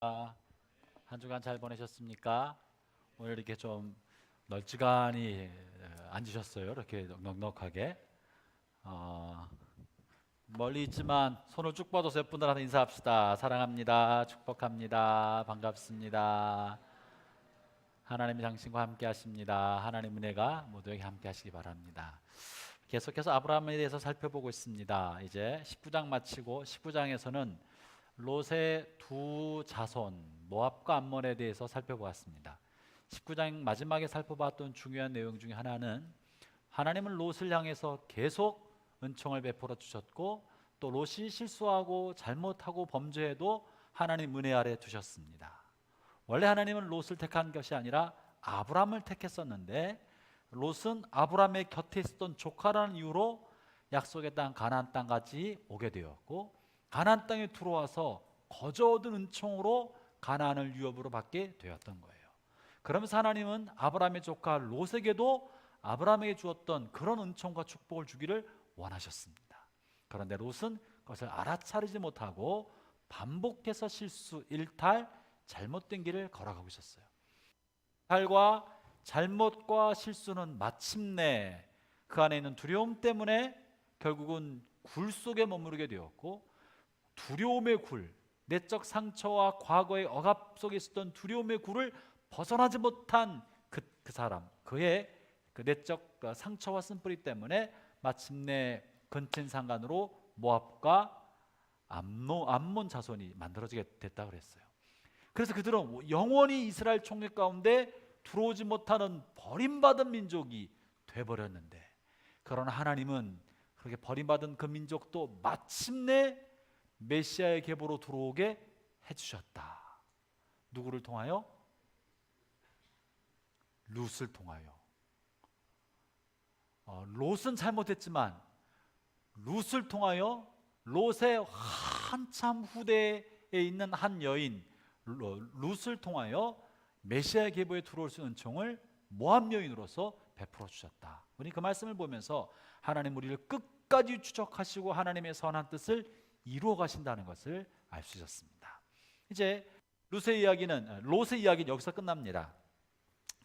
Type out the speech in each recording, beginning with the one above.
한 주간 잘 보내셨습니까? 오늘 이렇게 좀 널찍하니 앉으셨어요. 이렇게 넉넉하게. 어, 멀리 있지만 손을 쭉 뻗어서 옆 분들한테 인사합시다. 사랑합니다. 축복합니다. 반갑습니다. 하나님의 당신과 함께 하십니다. 하나님 은혜가 모두에게 함께 하시기 바랍니다. 계속해서 아브라함에 대해서 살펴보고 있습니다. 이제 19장 마치고 19장에서는 롯의 두 자손 모압과 암몬에 대해서 살펴보았습니다. 19장 마지막에 살펴봤던 중요한 내용 중에 하나는 하나님은 롯을 향해서 계속 은총을 베풀어 주셨고, 또 롯이 실수하고 잘못하고 범죄해도 하나님 은혜 아래 두셨습니다. 원래 하나님은 롯을 택한 것이 아니라 아브라함을 택했었는데, 롯은 아브라함의 곁에 있었던 조카라는 이유로 약속의 땅 가나안 땅까지 오게 되었고, 가나안 땅에 들어와서 거저 얻은 은총으로 가나안을 유업으로 받게 되었던 거예요. 그러면서 하나님은 아브라함의 조카 롯에게도 아브라함에게 주었던 그런 은총과 축복을 주기를 원하셨습니다. 그런데 롯은 그것을 알아차리지 못하고 반복해서 실수, 일탈, 잘못된 길을 걸어가고 있었어요. 일탈과 잘못과 실수는 마침내 그 안에 있는 두려움 때문에 결국은 굴 속에 머무르게 되었고, 두려움의 굴, 내적 상처와 과거의 억압 속에 있었던 두려움의 굴을 벗어나지 못한 그 사람, 그의 그 내적 상처와 쓴뿌리 때문에 마침내 근친상간으로 모압과 암몬 자손이 만들어지게 됐다고 그랬어요. 그래서 그들은 영원히 이스라엘 총리 가운데 들어오지 못하는 버림받은 민족이 돼버렸는데, 그러나 하나님은 그렇게 버림받은 그 민족도 마침내 메시아의 계보로 들어오게 해주셨다. 누구를 통하여? 롯을 통하여. 롯은 잘못했지만 롯을 통하여 롯의 한참 후대에 있는 한 여인 롯을 통하여 메시아의 계보에 들어올 수 있는 은총을 모압 여인으로서 베풀어 주셨다. 우리 그 말씀을 보면서 하나님 우리를 끝까지 추적하시고 하나님의 선한 뜻을 이루어 가신다는 것을 알 수 있었습니다. 이제 롯의 이야기는 여기서 끝납니다.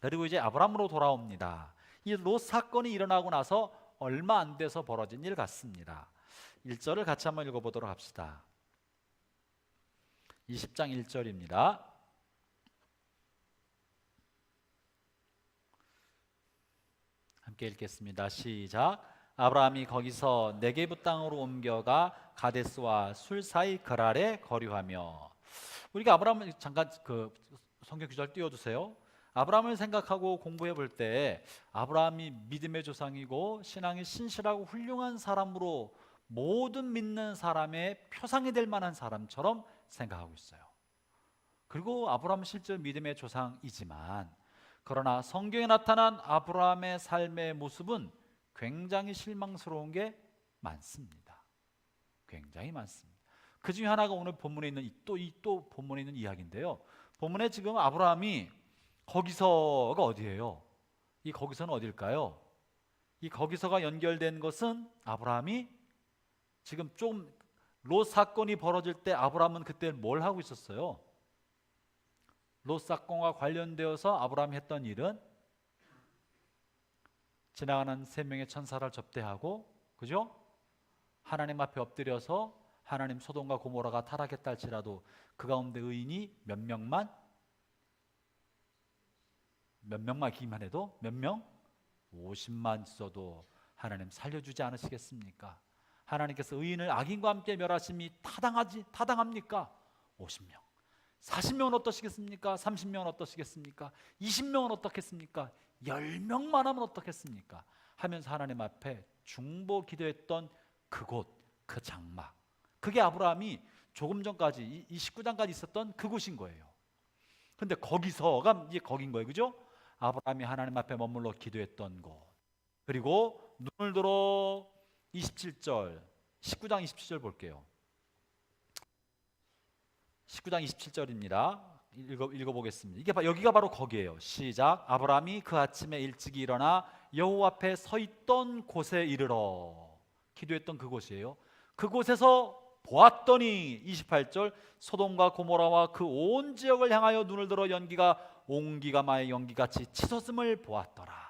그리고 이제 아브라함으로 돌아옵니다. 이 롯 사건이 일어나고 나서 얼마 안 돼서 벌어진 일 같습니다. 1절을 같이 한번 읽어보도록 합시다. 20장 1절입니다. 함께 읽겠습니다. 시작. 아브라함이 거기서 네게브 땅으로 옮겨가 가데스와 술 사이 거랄에 거류하며. 우리가 아브라함을 잠깐 그 성경 구절 띄워주세요. 아브라함을 생각하고 공부해 볼 때 아브라함이 믿음의 조상이고 신앙이 신실하고 훌륭한 사람으로 모든 믿는 사람의 표상이 될 만한 사람처럼 생각하고 있어요. 그리고 아브라함은 실제 믿음의 조상이지만, 그러나 성경에 나타난 아브라함의 삶의 모습은 굉장히 실망스러운 게 많습니다. 굉장히 많습니다. 그 중에 하나가 오늘 본문에 있는 또 본문에 있는 이야기인데요. 본문에 지금 아브라함이 거기서가 어디예요? 이 거기서는 어딜까요? 이 거기서가 연결된 것은 아브라함이 지금 좀 롯 사건이 벌어질 때 아브라함은 그때 뭘 하고 있었어요? 롯 사건과 관련되어서 아브라함이 했던 일은 지나가는 세 명의 천사를 접대하고, 그죠? 하나님 앞에 엎드려서 하나님 소돔과 고모라가 타락했다 할지라도 그 가운데 의인이 몇 명만 있기만 해도 몇 명? 50만 있어도 하나님 살려주지 않으시겠습니까? 하나님께서 의인을 악인과 함께 멸하심이 타당합니까? 50명. 40명은 어떠시겠습니까? 30명은 어떠시겠습니까? 20명은 어떻겠습니까? 10명만 하면 어떻겠습니까? 하면서 하나님 앞에 중보 기도했던 그곳, 그 장막, 그게 아브라함이 조금 전까지 이 19장까지 있었던 그곳인 거예요. 근데 거기서가 이제 거긴 거예요, 그죠? 아브라함이 하나님 앞에 머물러 기도했던 곳. 그리고 눈을 들어 27절, 19장 27절 볼게요. 19장 27절입니다. 읽어보겠습니다. 여기가 바로 거기에요. 시작. 아브라함이 그 아침에 일찍이 일어나 여호와 앞에 서 있던 곳에 이르러. 기도했던 그곳이에요. 그곳에서 보았더니 28절 소돔과 고모라와 그 온 지역을 향하여 눈을 들어 온기가 마의 연기같이 치솟음을 보았더라.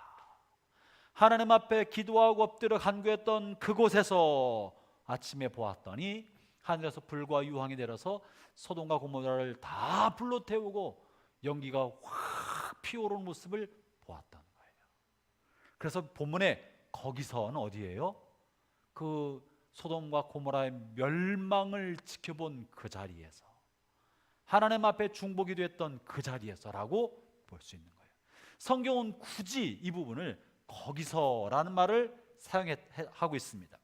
하나님 앞에 기도하고 엎드려 간구했던 그곳에서 아침에 보았더니 하늘에서 불과 유황이 내려서 소돔과 고모라를 다 불로 태우고 연기가 확 피어오르는 모습을 보았다는 거예요. 그래서 본문에 거기서는 어디예요? 그 소돔과 고모라의 멸망을 지켜본 그 자리에서, 하나님 앞에 중보기도 했던 그 자리에서라고 볼 수 있는 거예요. 성경은 굳이 이 부분을 거기서라는 말을 사용하고 있습니다.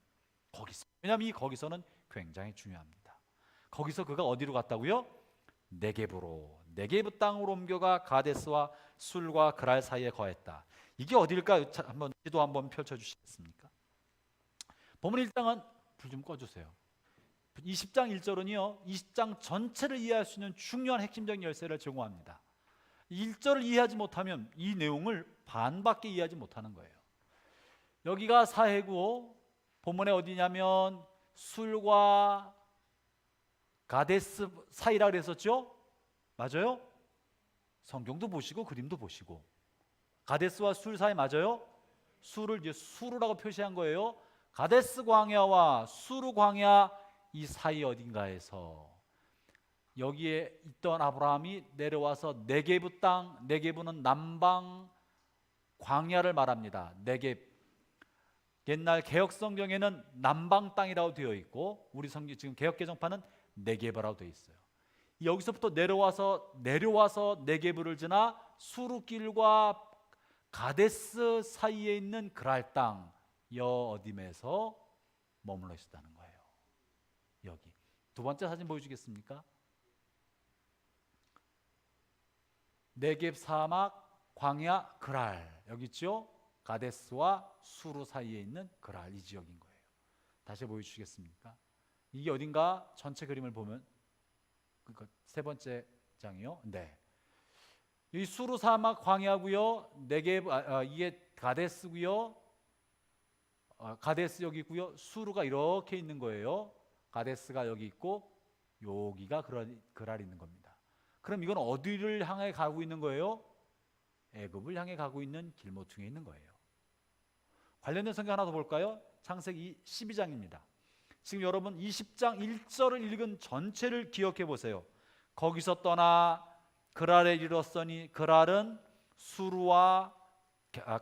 거기서. 왜냐하면 이 거기서는 굉장히 중요합니다. 거기서 그가 어디로 갔다고요? 네게브로, 네게브 땅으로 옮겨가 가데스와 술과 그랄 사이에 거했다. 이게 어디일까요? 한번 지도 한번 펼쳐주시겠습니까? 본문 1장은 불 좀 꺼주세요. 20장 1절은요 20장 전체를 이해할 수 있는 중요한 핵심적인 열쇠를 제공합니다. 1절을 이해하지 못하면 이 내용을 반밖에 이해하지 못하는 거예요. 여기가 사해고, 본문에 어디냐면 술과 가데스 사이라 그랬었죠? 맞아요? 성경도 보시고 그림도 보시고. 가데스와 술 사이 맞아요? 술을 이제 수르라고 표시한 거예요. 가데스 광야와 수르 광야 이 사이 어딘가에서 여기에 있던 아브라함이 내려와서 네게브 땅, 네게브는 남방 광야를 말합니다. 네게브. 옛날 개혁 성경에는 남방 땅이라고 되어 있고 우리 성경 지금 개혁 개정판은 네게브라고 되어 있어요. 여기서부터 내려와서 네게브를 지나 수르길과 가데스 사이에 있는 그랄 땅 여 어dim에서 머물러 있었다는 거예요. 여기 두 번째 사진 보여주겠습니까? 네겝 사막, 광야, 그랄 여기 있죠? 가데스와 수르 사이에 있는 그랄 이 지역인 거예요. 다시 보여주시겠습니까? 이게 어딘가 전체 그림을 보면 그러니까 세 번째 장이요. 네. 이 수르 사막 광야고요. 네겝 이게 가데스고요. 가데스 여기 있고요. 수르가 이렇게 있는 거예요. 가데스가 여기 있고 여기가 그랄이 있는 겁니다. 그럼 이건 어디를 향해 가고 있는 거예요? 애굽을 향해 가고 있는 길모퉁이에 있는 거예요. 관련된 성경 하나 더 볼까요? 창세기 12장입니다. 지금 여러분 20장 1절을 읽은 전체를 기억해 보세요. 거기서 떠나 그랄에 이르렀으니 그랄은 수르와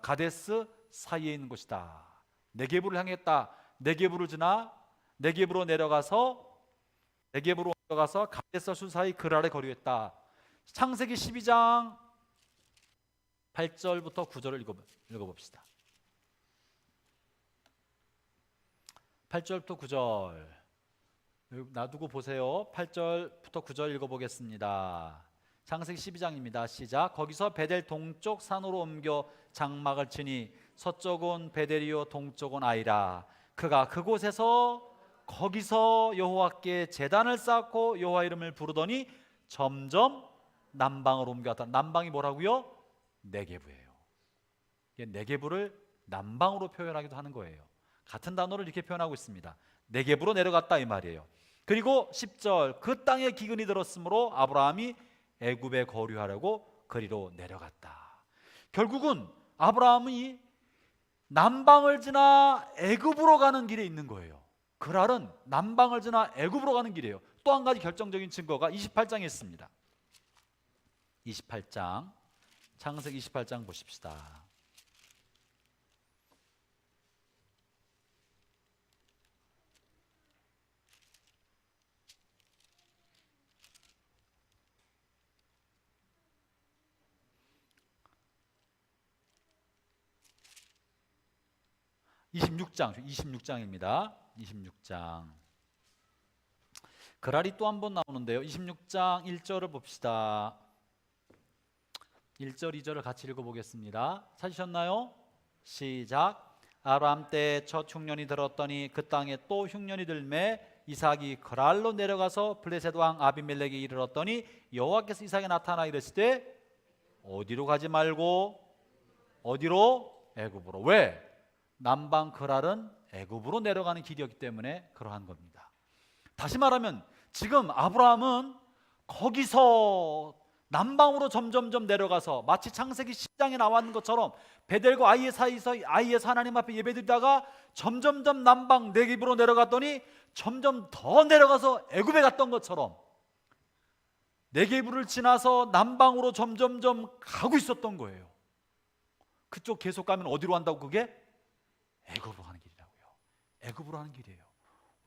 가데스 사이에 있는 곳이다. 네겝을 향했다. 네겝을 지나 네겝으로 내려가서 가데스와 술 사이 그랄에 거류했다. 창세기 12장 8절부터 9절을 읽어봅시다. 8절부터 9절 놔두고 보세요. 8절부터 9절 읽어보겠습니다. 창세기 12장입니다. 시작. 거기서 베델 동쪽 산으로 옮겨 장막을 치니 서쪽은 베델이요 동쪽은 아이라. 그가 그곳에서 거기서 여호와께 제단을 쌓고 여호와 이름을 부르더니 점점 남방으로 옮겨갔다. 남방이 뭐라고요? 네게브예요. 네게브를 남방으로 표현하기도 하는 거예요. 같은 단어를 이렇게 표현하고 있습니다. 네게브로 내려갔다 이 말이에요. 그리고 10절 그 땅에 기근이 들었으므로 아브라함이 애굽에 거류하려고 그리로 내려갔다. 결국은 아브라함이 남방을 지나 애굽으로 가는 길에 있는 거예요. 그랄은 남방을 지나 애굽으로 가는 길이에요. 또 한 가지 결정적인 증거가 28장에 있습니다. 28장 창세기 28장 보십시다. (26장) 26장입니다. 26장 그랄이 또 한 번 나오는데요. 26장 1절을 봅시다. 1절 2절을 같이 읽어보겠습니다. 찾으셨나요? 시작. 아브라함 때 첫 흉년이 들었더니 그 땅에 또 흉년이 들매 이삭이 그랄로 내려가서 블레셋 왕 아비멜렉에 이르렀더니 여호와께서 이삭에 나타나 이르시되 어디로 가지 말고 어디로? 애굽으로. 왜? 남방 그랄은 애굽으로 내려가는 길이었기 때문에 그러한 겁니다. 다시 말하면 지금 아브라함은 거기서 남방으로 점점점 내려가서 마치 창세기 10장에 나와 있는 것처럼 베델과 아이의 사이에서 아이에서 하나님 앞에 예배드리다가 점점점 남방 네겝으로 내려갔더니 점점 더 내려가서 애굽에 갔던 것처럼 네겝을 지나서 남방으로 점점점 가고 있었던 거예요. 그쪽 계속 가면 어디로 간다고? 그게 애굽으로 가는 길이라고요. 애굽으로 가는 길이에요.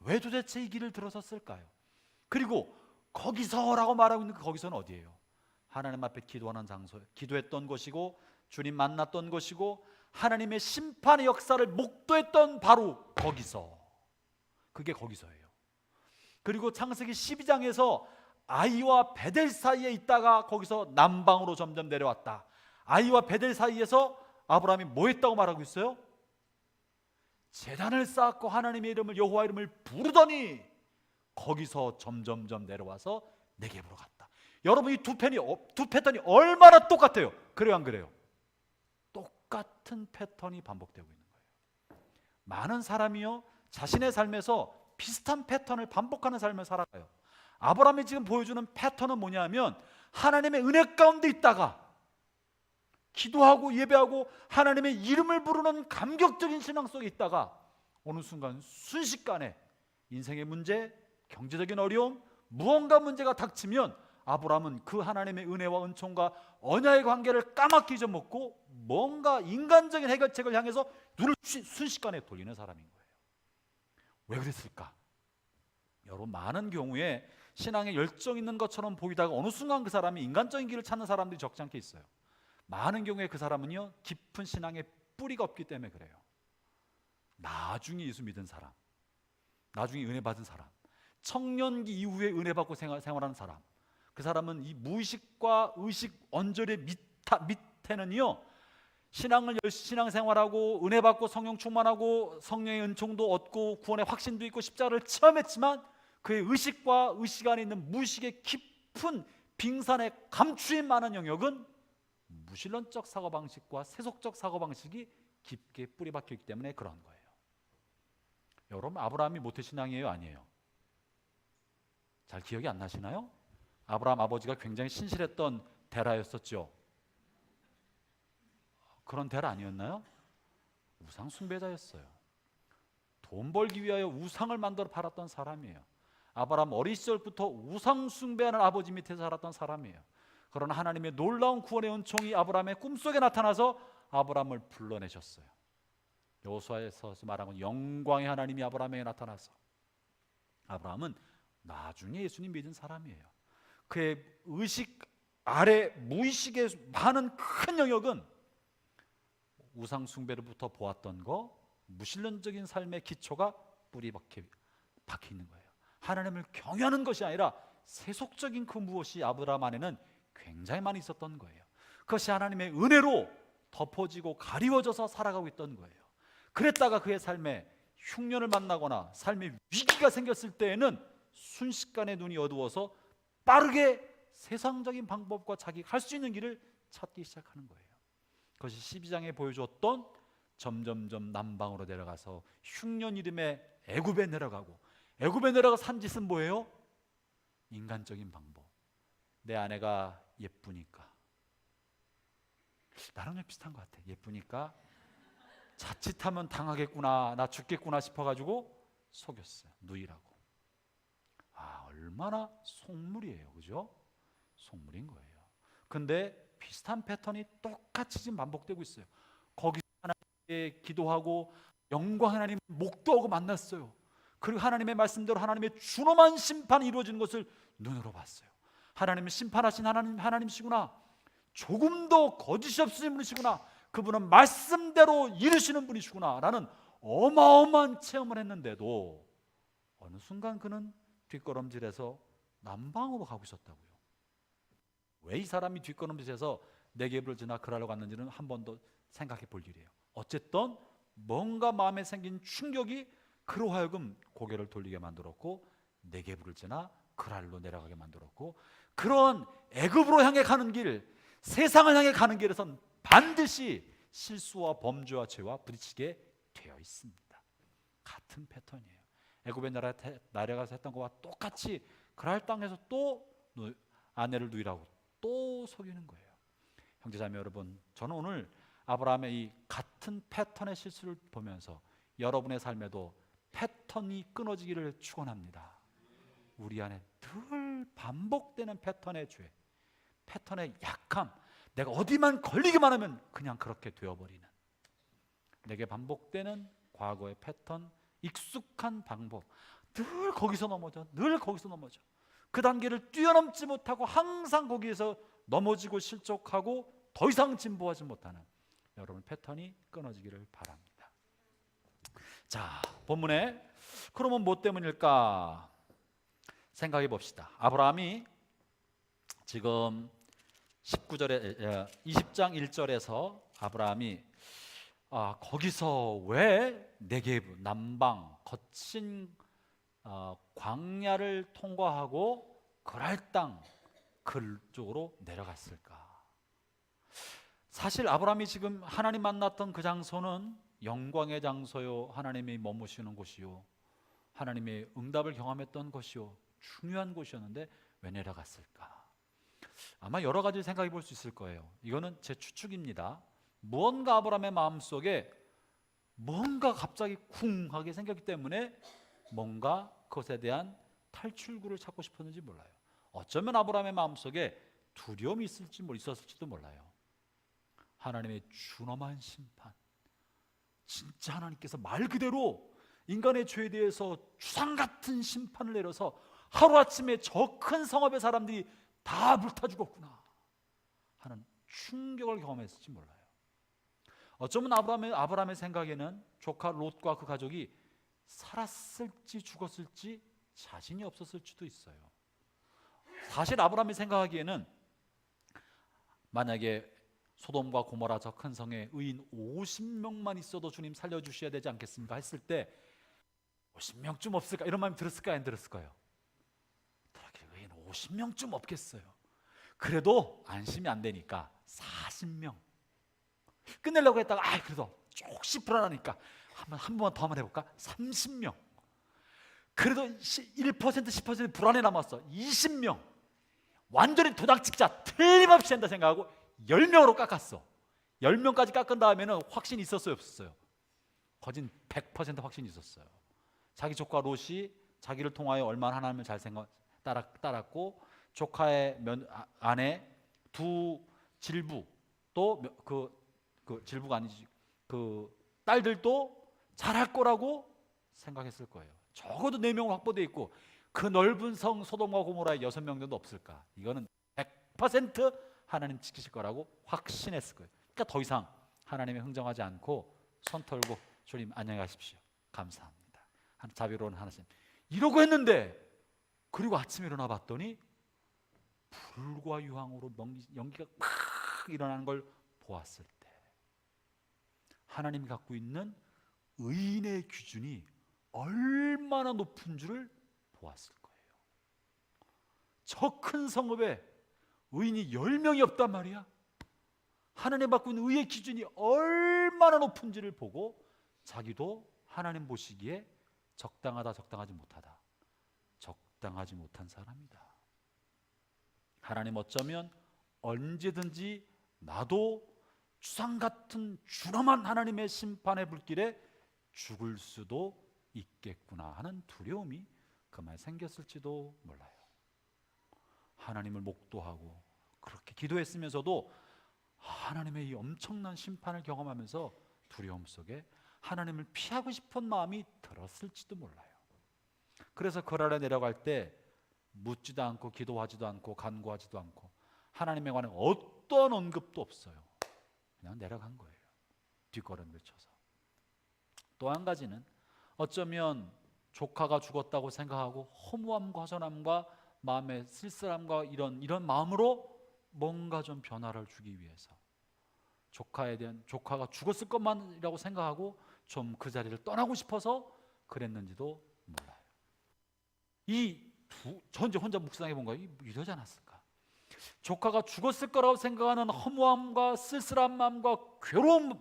왜 도대체 이 길을 들어섰을까요? 그리고 거기서라고 말하고 있는 그 거기서는 어디예요? 하나님 앞에 기도하는 장소, 기도했던 곳이고 주님 만났던 곳이고 하나님의 심판의 역사를 목도했던 바로 거기서, 그게 거기서예요. 그리고 창세기 12장에서 아이와 베델 사이에 있다가 거기서 남방으로 점점 내려왔다. 아이와 베델 사이에서 아브라함이 뭐 했다고 말하고 있어요? 제단을 쌓고 하나님의 이름을, 여호와 이름을 부르더니 거기서 점점점 내려와서 네겝으로 갔다. 여러분, 이 두 패턴이 얼마나 똑같아요? 그래요, 안 그래요? 똑같은 패턴이 반복되고 있는 거예요. 많은 사람이요, 자신의 삶에서 비슷한 패턴을 반복하는 삶을 살아가요. 아브라함이 지금 보여주는 패턴은 뭐냐면 하나님의 은혜 가운데 있다가 기도하고 예배하고 하나님의 이름을 부르는 감격적인 신앙 속에 있다가 어느 순간 순식간에 인생의 문제, 경제적인 어려움, 무언가 문제가 닥치면 아브라함은 그 하나님의 은혜와 은총과 언약의 관계를 까맣게 잊어먹고 뭔가 인간적인 해결책을 향해서 눈을 순식간에 돌리는 사람인 거예요. 왜 그랬을까? 여러분, 많은 경우에 신앙에 열정 있는 것처럼 보이다가 어느 순간 그 사람이 인간적인 길을 찾는 사람들이 적지 않게 있어요. 많은 경우에 그 사람은요, 깊은 신앙에 뿌리가 없기 때문에 그래요. 나중에 예수 믿은 사람, 나중에 은혜 받은 사람, 청년기 이후에 은혜 받고 생활하는 사람, 그 사람은 이 무의식과 의식 언저리의 밑에는요, 신앙생활하고 은혜 받고 성령 충만하고 성령의 은총도 얻고 구원의 확신도 있고 십자가를 체험했지만 그의 의식과 의식 안에 있는 무의식의 깊은 빙산에 감추인 많은 영역은 무신론적 사고방식과 세속적 사고방식이 깊게 뿌리 박혀 있기 때문에 그런 거예요. 여러분, 아브라함이 모태신앙이에요, 아니에요? 잘 기억이 안 나시나요? 아브라함 아버지가 굉장히 신실했던 데라였었죠. 그런 데라 아니었나요? 우상 숭배자였어요. 돈 벌기 위하여 우상을 만들어 팔았던 사람이에요. 아브라함 어린 시절부터 우상 숭배하는 아버지 밑에서 살았던 사람이에요. 그러나 하나님의 놀라운 구원의 은총이 아브라함의 꿈속에 나타나서 아브라함을 불러내셨어요. 여호수아에서 말하는 영광의 하나님이 아브라함에게 나타나서 아브라함은 나중에 예수님 믿은 사람이에요. 그의 의식 아래 무의식의 많은 큰 영역은 우상 숭배로부터 보았던 거, 무신론적인 삶의 기초가 뿌리 박혀 있는 거예요. 하나님을 경외하는 것이 아니라 세속적인 그 무엇이 아브라함 안에는 굉장히 많이 있었던 거예요. 그것이 하나님의 은혜로 덮어지고 가리워져서 살아가고 있던 거예요. 그랬다가 그의 삶에 흉년을 만나거나 삶의 위기가 생겼을 때에는 순식간에 눈이 어두워서 빠르게 세상적인 방법과 자기가 할 수 있는 길을 찾기 시작하는 거예요. 그것이 12장에 보여주었던 점점점 남방으로 내려가서 흉년 이름의 애굽에 내려가고, 애굽에 내려가서 한 짓은 뭐예요? 인간적인 방법. 내 아내가 예쁘니까, 나랑 좀 비슷한 것 같아. 예쁘니까 자칫하면 당하겠구나, 나 죽겠구나 싶어가지고 속였어요. 누이라고. 얼마나 속물이에요, 그죠? 속물인 거예요. 근데 비슷한 패턴이 똑같이 지금 반복되고 있어요. 거기서 하나님께 기도하고 영광 하나님 목도하고 만났어요. 그리고 하나님의 말씀대로 하나님의 준엄한 심판이 이루어지는 것을 눈으로 봤어요. 하나님은 심판하신 하나님이시구나, 조금도 거짓이 없으신 분이시구나, 그분은 말씀대로 이루시는 분이시구나 라는 어마어마한 체험을 했는데도 어느 순간 그는 뒷걸음질해서 남방으로 가고 있었다고요. 왜 이 사람이 뒷걸음질해서 네겝을 지나 그랄로 갔는지는 한 번 더 생각해 볼 일이에요. 어쨌든 뭔가 마음에 생긴 충격이 그로 하여금 고개를 돌리게 만들었고 네겝을 지나 그랄로 내려가게 만들었고, 그런 애굽으로 향해 가는 길, 세상을 향해 가는 길에선 반드시 실수와 범죄와 죄와 부딪히게 되어 있습니다. 같은 패턴이에요. 애굽에 내려가서 했던 것과 똑같이 그랄 땅에서 또 아내를 누이라고 또 속이는 거예요. 형제자매 여러분, 저는 오늘 아브라함의 이 같은 패턴의 실수를 보면서 여러분의 삶에도 패턴이 끊어지기를 축원합니다. 우리 안에 늘 반복되는 패턴의 죄, 패턴의 약함, 내가 어디만 걸리기만 하면 그냥 그렇게 되어버리는, 내게 반복되는 과거의 패턴, 익숙한 방법, 늘 거기서 넘어져, 늘 거기서 넘어져. 그 단계를 뛰어넘지 못하고 항상 거기에서 넘어지고 실족하고 더 이상 진보하지 못하는 여러분 패턴이 끊어지기를 바랍니다. 자, 본문에 그러면 뭐 때문일까 생각해 봅시다. 아브라함이 지금 20장 1절에서 아브라함이 거기서 왜 네게브 남방 거친 광야를 통과하고 그랄 땅 그쪽으로 내려갔을까? 사실 아브라함이 지금 하나님 만났던 그 장소는 영광의 장소요, 하나님이 머무시는 곳이요, 하나님의 응답을 경험했던 곳이요, 중요한 곳이었는데 왜 내려갔을까? 아마 여러 가지 생각해 볼 수 있을 거예요. 이거는 제 추측입니다. 무언가 아브라함의 마음속에 뭔가 갑자기 쿵하게 생겼기 때문에 뭔가 그것에 대한 탈출구를 찾고 싶었는지 몰라요. 어쩌면 아브라함의 마음속에 두려움이 있었을지도 몰라요. 하나님의 준엄한 심판, 진짜 하나님께서 말 그대로 인간의 죄에 대해서 주상 같은 심판을 내려서 하루아침에 저 큰 성읍의 사람들이 다 불타 죽었구나 하는 충격을 경험했을지 몰라요. 어쩌면 아브라함의 생각에는 조카 롯과 그 가족이 살았을지 죽었을지 자신이 없었을지도 있어요. 사실 아브라함이 생각하기에는 만약에 소돔과 고모라 저 큰 성에 의인 50명만 있어도 주님 살려주셔야 되지 않겠습니까? 했을 때 50명쯤 없을까? 이런 마음이 들었을까요? 안 들었을까요? 의인 50명쯤 없겠어요. 그래도 안심이 안 되니까 40명 끝내려고 했다가 그래도 조금씩 불안하니까 한 번만 더 해볼까? 30명. 그래도 1% 10% 불안해 남았어. 20명. 완전히 도장 찍자, 틀림없이 한다 생각하고 10명으로 깎았어. 10명까지 깎은 다음에는 확신이 있었어요, 없었어요? 거진 100% 확신이 있었어요. 자기 조카 롯이 자기를 통하여 얼마나 하나님을 잘 따랐고, 조카의 아내 두 질부, 또 그 질부가 아니지, 그 딸들도 잘할 거라고 생각했을 거예요. 적어도 4명은 확보되어 있고 그 넓은 성 소돔과 고모라에 6명 정도 없을까? 이거는 100% 하나님 지키실 거라고 확신했을 거예요. 그러니까 더 이상 하나님이 흥정하지 않고 손 털고 주님 안녕히 가십시오, 감사합니다, 자비로운 하나님 이러고 했는데, 그리고 아침에 일어나 봤더니 불과 유황으로 연기가 팍 일어나는 걸 보았을 때 하나님이 갖고 있는 의인의 기준이 얼마나 높은 줄을 보았을 거예요. 저 큰 성읍에 의인이 10명이 없단 말이야. 하나님 갖고 있는 의의 기준이 얼마나 높은지를 보고 자기도 하나님 보시기에 적당하다, 적당하지 못하다, 적당하지 못한 사람이다. 하나님 어쩌면 언제든지 나도 주상 같은 준엄한 하나님의 심판의 불길에 죽을 수도 있겠구나 하는 두려움이 그만 생겼을지도 몰라요. 하나님을 목도하고 그렇게 기도했으면서도 하나님의 이 엄청난 심판을 경험하면서 두려움 속에 하나님을 피하고 싶은 마음이 들었을지도 몰라요. 그래서 그랄에 내려갈 때 묻지도 않고 기도하지도 않고 간구하지도 않고 하나님에 관한 어떤 언급도 없어요. 그냥 내려간 거예요, 뒷걸음질 쳐서. 또 한 가지는 어쩌면 조카가 죽었다고 생각하고 허무함과 허전함과 마음의 쓸쓸함과 이런 마음으로 뭔가 좀 변화를 주기 위해서 조카가 죽었을 것만이라고 생각하고 좀 그 자리를 떠나고 싶어서 그랬는지도 몰라요. 저 혼자 묵상해 본 거예요. 이러지 않았을까? 조카가 죽었을 거라고 생각하는 허무함과 쓸쓸한 마음과 괴로운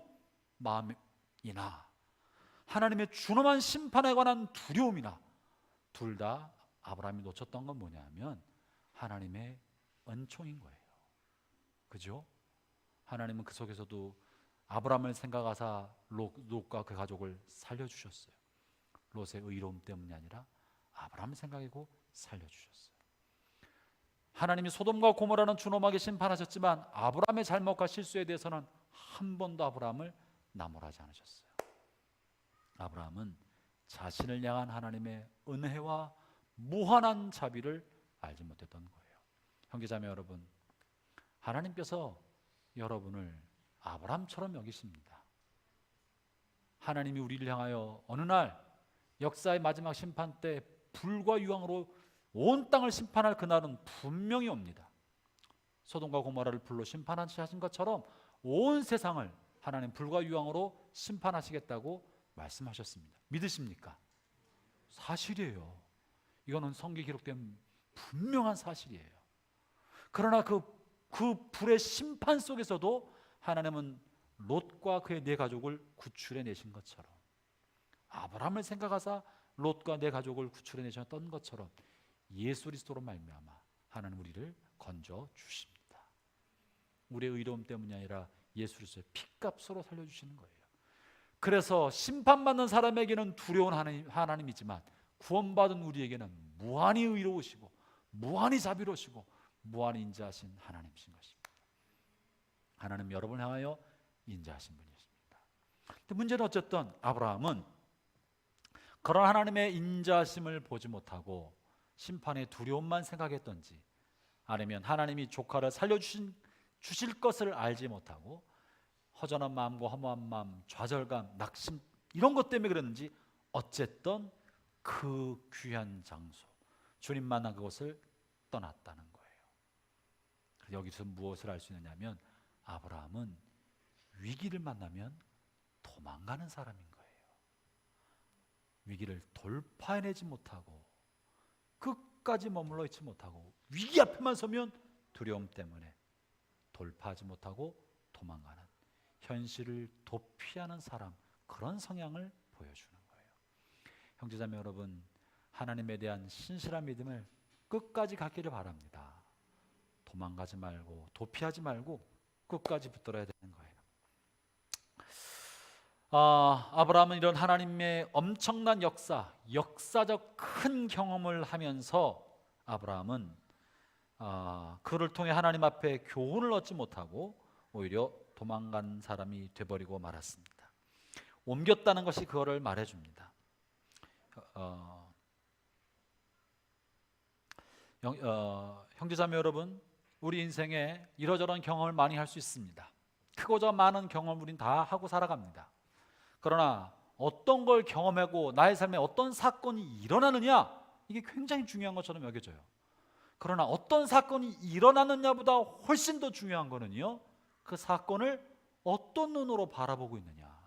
마음이나 하나님의 준엄한 심판에 관한 두려움이나 둘 다 아브라함이 놓쳤던 건 뭐냐면 하나님의 은총인 거예요. 그죠? 하나님은 그 속에서도 아브라함을 생각하사 롯과 그 가족을 살려주셨어요. 롯의 의로움 때문이 아니라 아브라함을 생각하고 살려주셨어요. 하나님이 소돔과 고모라는 준엄하게 심판하셨지만 아브라함의 잘못과 실수에 대해서는 한 번도 아브라함을 나무라지 않으셨어요. 아브라함은 자신을 향한 하나님의 은혜와 무한한 자비를 알지 못했던 거예요. 형제자매 여러분, 하나님께서 여러분을 아브라함처럼 여기십니다. 하나님이 우리를 향하여 어느 날 역사의 마지막 심판 때 불과 유황으로 온 땅을 심판할 그날은 분명히 옵니다. 소돔과 고모라를 불로 심판하신 것처럼 온 세상을 하나님 불과 유황으로 심판하시겠다고 말씀하셨습니다. 믿으십니까? 사실이에요. 이거는 성경에 기록된 분명한 사실이에요. 그러나 그 불의 심판 속에서도 하나님은 롯과 그의 네 가족을 구출해 내신 것처럼, 아브라함을 생각하사 롯과 네 가족을 구출해 내셨던 것처럼 예수 그리스도로 말미암아 하나님 우리를 건져 주십니다. 우리의 의로움 때문이 아니라 예수 그리스도의 피값으로 살려주시는 거예요. 그래서 심판받는 사람에게는 두려운 하나님이지만 구원받은 우리에게는 무한히 의로우시고 무한히 자비로우시고 무한히 인자하신 하나님이신 것입니다. 하나님 여러분을 향하여 인자하신 분이십니다. 근데 문제는 어쨌든 아브라함은 그런 하나님의 인자하심을 보지 못하고 심판의 두려움만 생각했던지, 아니면 하나님이 조카를 주실 것을 알지 못하고 허전한 마음과 허무한 마음, 좌절감, 낙심 이런 것 때문에 그랬는지 어쨌든 그 귀한 장소, 주님 만난 그곳을 떠났다는 거예요. 여기서 무엇을 알 수 있느냐면 아브라함은 위기를 만나면 도망가는 사람인 거예요. 위기를 돌파해내지 못하고 끝까지 머물러 있지 못하고 위기 앞에만 서면 두려움 때문에 돌파하지 못하고 도망가는, 현실을 도피하는 사람, 그런 성향을 보여주는 거예요. 형제자매 여러분, 하나님에 대한 신실한 믿음을 끝까지 갖기를 바랍니다. 도망가지 말고 도피하지 말고 끝까지 붙들어야 되는 거예요. 아브라함은 이런 하나님의 엄청난 역사적 큰 경험을 하면서 아브라함은 그를 통해 하나님 앞에 교훈을 얻지 못하고 오히려 도망간 사람이 되버리고 말았습니다. 옮겼다는 것이 그거를 말해줍니다. 형제자매 여러분, 우리 인생에 이러저런 경험을 많이 할 수 있습니다. 크고자 많은 경험을 우린 다 하고 살아갑니다. 그러나 어떤 걸 경험하고 나의 삶에 어떤 사건이 일어나느냐, 이게 굉장히 중요한 것처럼 여겨져요. 그러나 어떤 사건이 일어나느냐보다 훨씬 더 중요한 거는요, 그 사건을 어떤 눈으로 바라보고 있느냐,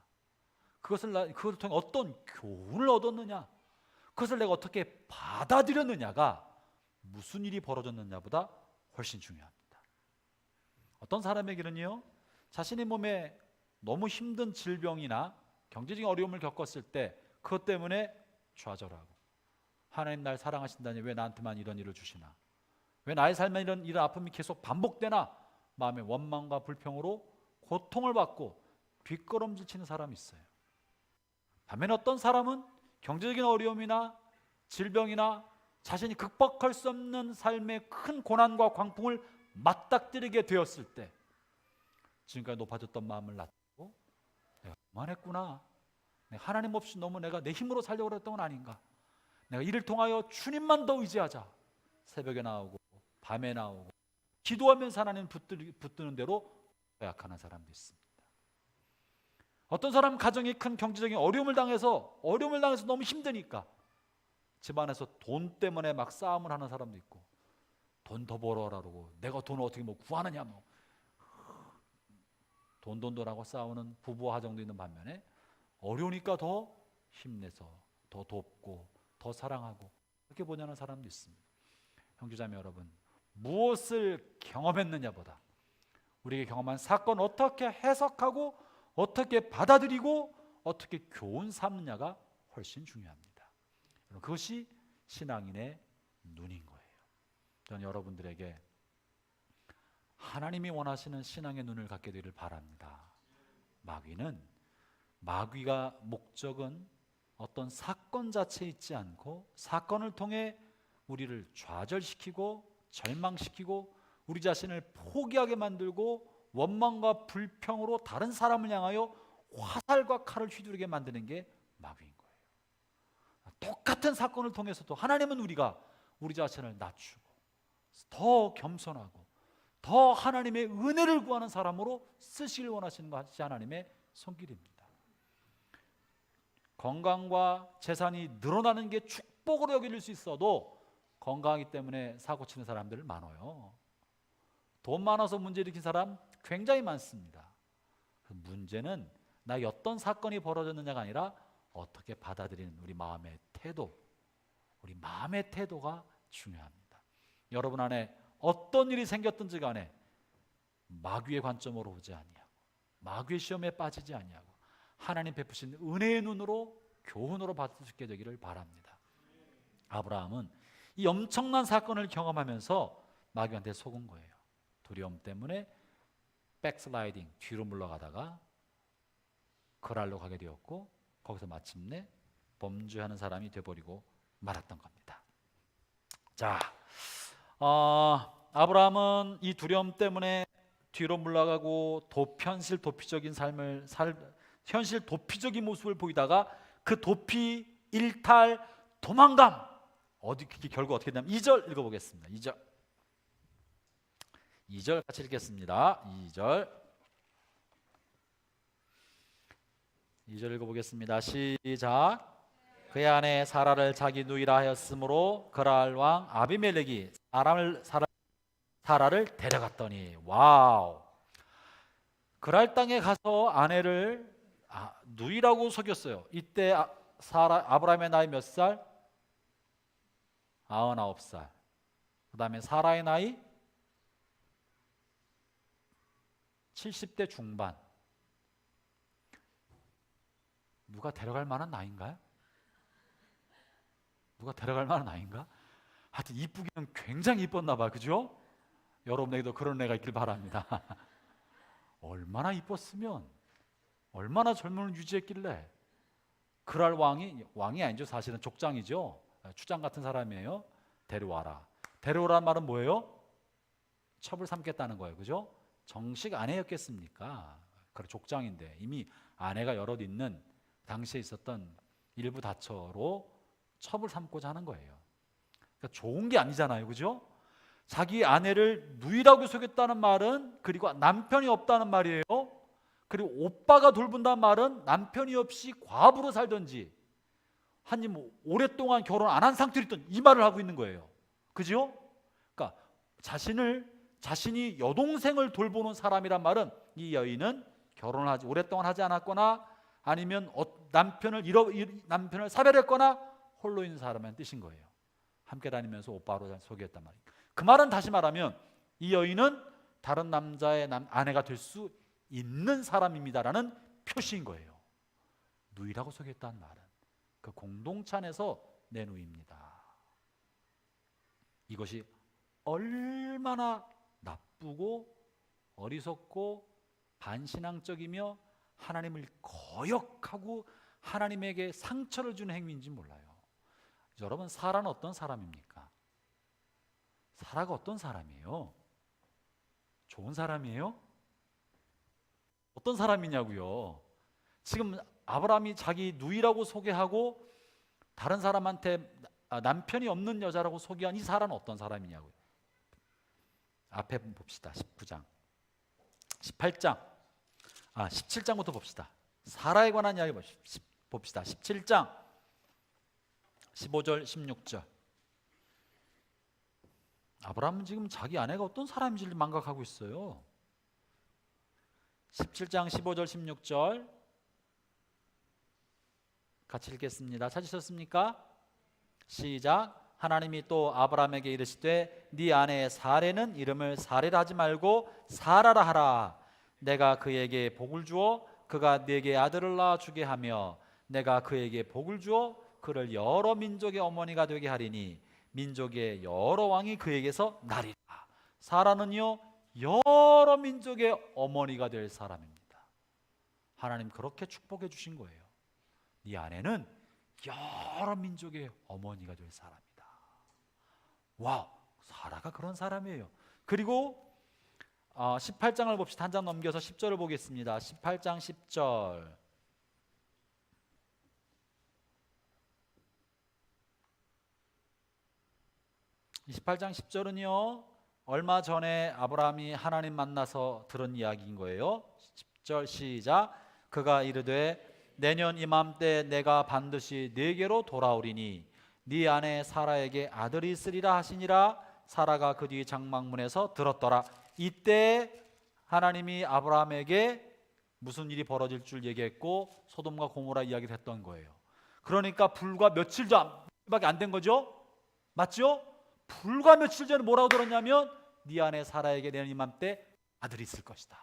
그것을 통해 어떤 교훈을 얻었느냐, 그것을 내가 어떻게 받아들였느냐가 무슨 일이 벌어졌느냐보다 훨씬 중요합니다. 어떤 사람에게는요, 자신의 몸에 너무 힘든 질병이나 경제적인 어려움을 겪었을 때 그것 때문에 좌절하고, 하나님 날 사랑하신다니 왜 나한테만 이런 일을 주시나, 왜 나의 삶에 이런 아픔이 계속 반복되나, 마음의 원망과 불평으로 고통을 받고 뒷걸음질 치는 사람이 있어요. 반면에 어떤 사람은 경제적인 어려움이나 질병이나 자신이 극복할 수 없는 삶의 큰 고난과 광풍을 맞닥뜨리게 되었을 때 지금까지 높아졌던 마음을 낮추고, 내가 그만했구나, 내가 하나님 없이 너무 내가 내 힘으로 살려고 그랬던 건 아닌가, 내가 이를 통하여 주님만 더 의지하자, 새벽에 나오고 밤에 나오고 기도하면서 하나님 붙드는 대로 고약하는 사람도 있습니다. 어떤 사람은 가정이 큰 경제적인 어려움을 당해서 너무 힘드니까 집안에서 돈 때문에 막 싸움을 하는 사람도 있고, 돈 더 벌어라 그러고, 내가 돈을 어떻게 구하느냐, 돈하고 싸우는 부부와 가정도 있는 반면에 어려우니까 더 힘내서 더 돕고 더 사랑하고 그렇게 보내는 사람도 있습니다. 형제자매 여러분, 무엇을 경험했느냐보다 우리에게 경험한 사건 어떻게 해석하고 어떻게 받아들이고 어떻게 교훈 삼느냐가 훨씬 중요합니다. 그것이 신앙인의 눈인 거예요. 저는 여러분들에게 하나님이 원하시는 신앙의 눈을 갖게 되기를 바랍니다. 마귀가 목적은 어떤 사건 자체에 있지 않고 사건을 통해 우리를 좌절시키고 절망시키고 우리 자신을 포기하게 만들고 원망과 불평으로 다른 사람을 향하여 화살과 칼을 휘두르게 만드는 게 마귀인 거예요. 똑같은 사건을 통해서도 하나님은 우리 자신을 낮추고 더 겸손하고 더 하나님의 은혜를 구하는 사람으로 쓰시길 원하시는 것이 하나님의 손길입니다. 건강과 재산이 늘어나는 게 축복으로 여길 수 있어도 건강하기 때문에 사고치는 사람들 많아요. 돈 많아서 문제 일으킨 사람 굉장히 많습니다. 문제는 나의 어떤 사건이 벌어졌느냐가 아니라 어떻게 받아들이는 우리 마음의 태도가 중요합니다. 여러분 안에 어떤 일이 생겼든지 간에 마귀의 관점으로 오지 아니하고 마귀의 시험에 빠지지 아니하고 하나님 베푸신 은혜의 눈으로 교훈으로 받을 수 있게 되기를 바랍니다. 아브라함은 이 엄청난 사건을 경험하면서 마귀한테 속은 거예요. 두려움 때문에 백슬라이딩, 뒤로 물러가다가 거랄로 가게 되었고 거기서 마침내 범죄하는 사람이 되어버리고 말았던 겁니다. 자, 아브라함은 이 두려움 때문에 뒤로 물러가고 현실 도피적인 모습을 보이다가 그 도피, 일탈, 도망감 결국 어떻게 되냐면 2절 읽어보겠습니다. 2절 같이 읽겠습니다. 2절 읽어보겠습니다. 시작. 그의 아내 사라를 자기 누이라 하였으므로 그랄 왕 아비멜렉이 사라를 데려갔더니 와우. 그랄 땅에 가서 아내를 누이라고 속였어요. 이때 아브라함의 나이 몇 살? 99살. 그 다음에 사라의 나이 70대 중반. 누가 데려갈 만한 나이인가요? 하여튼 이쁘기는 굉장히 이뻤나 봐요. 그죠? 여러분에게도 그런 애가 있길 바랍니다. 얼마나 이뻤으면 얼마나 젊음을 유지했길래 그랄 왕이 아니죠. 사실은 족장이죠. 추장 같은 사람이에요. 데려오라는 말은 뭐예요? 첩을 삼겠다는 거예요. 그죠? 정식 아내였겠습니까? 그래, 족장인데 이미 아내가 여럿 있는 당시에 있었던 일부 다처로 첩을 삼고자 하는 거예요. 그러니까 좋은 게 아니잖아요. 그죠? 자기 아내를 누이라고 속였다는 말은, 그리고 남편이 없다는 말이에요. 그리고 오빠가 돌본다는 말은 남편이 없이 과부로 살든지 오랫동안 결혼 안 한 상태로 있던 이 말을 하고 있는 거예요. 그죠? 그러니까 자신이 여동생을 돌보는 사람이란 말은 이 여인은 결혼을 오랫동안 하지 않았거나 아니면 남편을 사별했거나 홀로 있는 사람의 뜻인 거예요. 함께 다니면서 오빠로 소개했단 말이에요. 그 말은 다시 말하면 이 여인은 다른 남자의 아내가 될 수 있는 사람입니다라는 표시인 거예요. 누이라고 소개했다는 말은 그 공동체 안에서 내 누이입니다. 이것이 얼마나 나쁘고 어리석고 반신앙적이며 하나님을 거역하고 하나님에게 상처를 주는 행위인지 몰라요. 여러분, 사라는 어떤 사람입니까? 사라가 어떤 사람이에요? 좋은 사람이에요? 어떤 사람이냐고요? 지금 아브라함이 자기 누이라고 소개하고 다른 사람한테 남편이 없는 여자라고 소개한 이 사라는 어떤 사람이냐고요? 앞에 봅시다. 19장 18장 17장부터 봅시다. 사라에 관한 이야기 봅시다. 17장 15절 16절. 아브라함은 지금 자기 아내가 어떤 사람인지를 망각하고 있어요. 17장 15절 16절 같이 읽겠습니다. 찾으셨습니까? 시작. 하나님이 또 아브라함에게 이르시되 네 아내 사레는 이름을 사레라 하지 말고 사라라 하라. 내가 그에게 복을 주어 그가 네게 아들을 낳아 주게 하며 내가 그에게 복을 주어 그를 여러 민족의 어머니가 되게 하리니 민족의 여러 왕이 그에게서 나리라. 사라는요 여러 민족의 어머니가 될 사람입니다. 하나님 그렇게 축복해 주신 거예요. 네 아내는 여러 민족의 어머니가 될 사람이다. 와, 사라가 그런 사람이에요. 그리고 18장을 봅시다. 한 장 넘겨서 10절을 보겠습니다. 18장 10절. 28장 10절은요 얼마 전에 아브라함이 하나님 만나서 들은 이야기인 거예요. 10절 시작. 그가 이르되 내년 이맘때 내가 반드시 네게로 돌아오리니 네 아내 사라에게 아들이 있으리라 하시니라. 사라가 그 뒤 장막문에서 들었더라. 이때 하나님이 아브라함에게 무슨 일이 벌어질 줄 얘기했고 소돔과 고모라 이야기를 했던 거예요. 그러니까 불과 며칠 전밖에 안 된 거죠. 맞죠? 불과 며칠 전에 뭐라고 들었냐면 네 아내 사라에게 내년 이맘때 아들이 있을 것이다.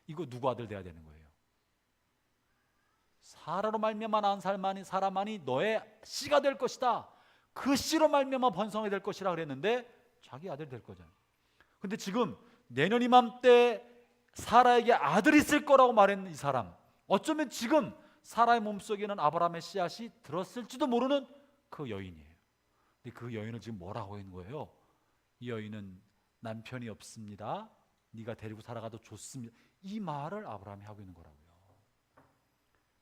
이거 누구 아들 돼야 되는 거예요? 사라로 말미암아 낳은 사람만이 너의 씨가 될 것이다. 그 씨로 말미암아 번성이 될 것이라 그랬는데 자기 아들이 될 거잖아요. 근데 지금 내년 이맘때 사라에게 아들이 있을 거라고 말했는 이 사람, 어쩌면 지금 사라의 몸속에는 아브라함의 씨앗이 들었을지도 모르는 그 여인이에요. 근데 그 여인은 지금 뭐라고 있는 거예요? 이 여인은 남편이 없습니다. 네가 데리고 살아가도 좋습니다. 이 말을 아브라함이 하고 있는 거라고요.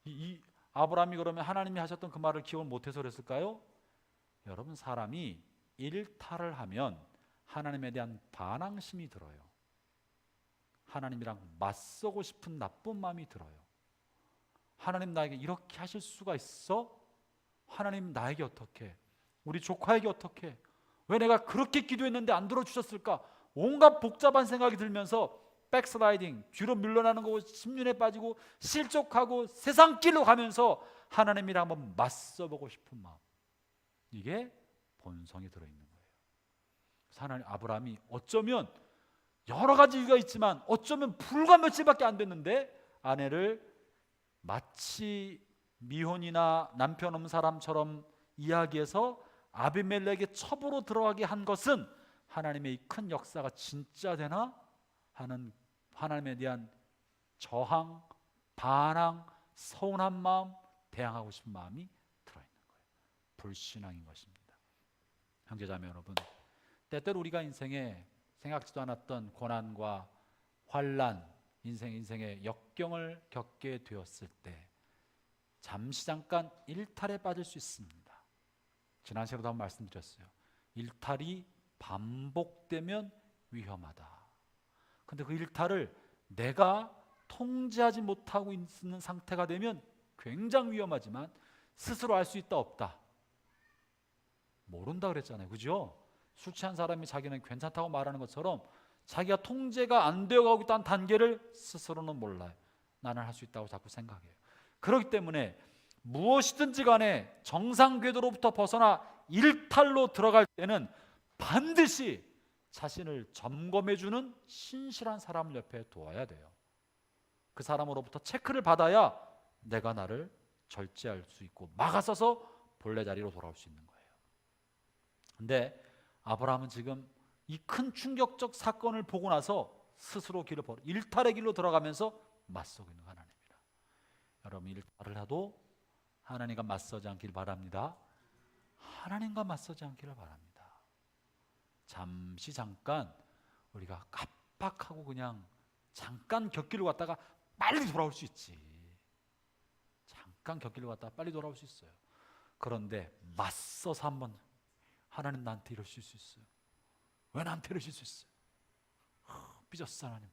이 아브라함이 그러면 하나님이 하셨던 그 말을 기억을 못해서 그랬을까요? 여러분, 사람이 일탈을 하면 하나님에 대한 반항심이 들어요. 하나님이랑 맞서고 싶은 나쁜 마음이 들어요. 하나님 나에게 이렇게 하실 수가 있어? 하나님 나에게 어떻게? 우리 조카에게 어떻게? 왜 내가 그렇게 기도했는데 안 들어주셨을까? 온갖 복잡한 생각이 들면서 백슬라이딩, 뒤로 물러나는 거고 심륜에 빠지고 실족하고 세상 길로 가면서 하나님이랑 한번 맞서보고 싶은 마음, 이게 본성이 들어있는 거예요. 하나님, 아브라함이 어쩌면 여러 가지 이유가 있지만 어쩌면 불과 며칠밖에 안 됐는데 아내를 마치 미혼이나 남편 없는 사람처럼 이야기해서 아비멜렉의 첩으로 들어가게 한 것은 하나님의 이 큰 역사가 진짜 되나 하는 하나님에 대한 저항, 반항, 서운한 마음, 대항하고 싶은 마음이 들어있는 거예요. 불신앙인 것입니다. 형제자매 여러분, 때때로 우리가 인생에 생각지도 않았던 고난과 환난, 인생의 역경을 겪게 되었을 때 잠시 잠깐 일탈에 빠질 수 있습니다. 지난 시간에도 한번 말씀드렸어요. 일탈이 반복되면 위험하다. 근데 그 일탈을 내가 통제하지 못하고 있는 상태가 되면 굉장히 위험하지만 스스로 알 수 있다 없다? 모른다 그랬잖아요. 그죠? 술 취한 사람이 자기는 괜찮다고 말하는 것처럼 자기가 통제가 안 되어가고 있다는 단계를 스스로는 몰라요. 나는 할 수 있다고 자꾸 생각해요. 그렇기 때문에 무엇이든지 간에 정상 궤도로부터 벗어나 일탈로 들어갈 때는 반드시 자신을 점검해주는 신실한 사람을 옆에 두어야 돼요. 그 사람으로부터 체크를 받아야 내가 나를 절제할 수 있고 막아서서 본래 자리로 돌아올 수 있는 거예요. 근데 아브라함은 지금 이 큰 충격적 사건을 보고 나서 스스로 길을 벌어 일탈의 길로 들어가면서 맞서고 있는 하나님이라. 여러분, 일탈을 해도 하나님과 맞서지 않길 바랍니다. 하나님과 맞서지 않기를 바랍니다. 잠깐 우리가 깜빡하고 그냥 잠깐 곁길로 갔다가 빨리 돌아올 수 있지. 잠깐 곁길로 갔다가 빨리 돌아올 수 있어요. 그런데 맞서서 한번 하나님 나한테 이러실 수 있어요. 왜 나한테 이러실 수 있어요? 삐졌어 하나님.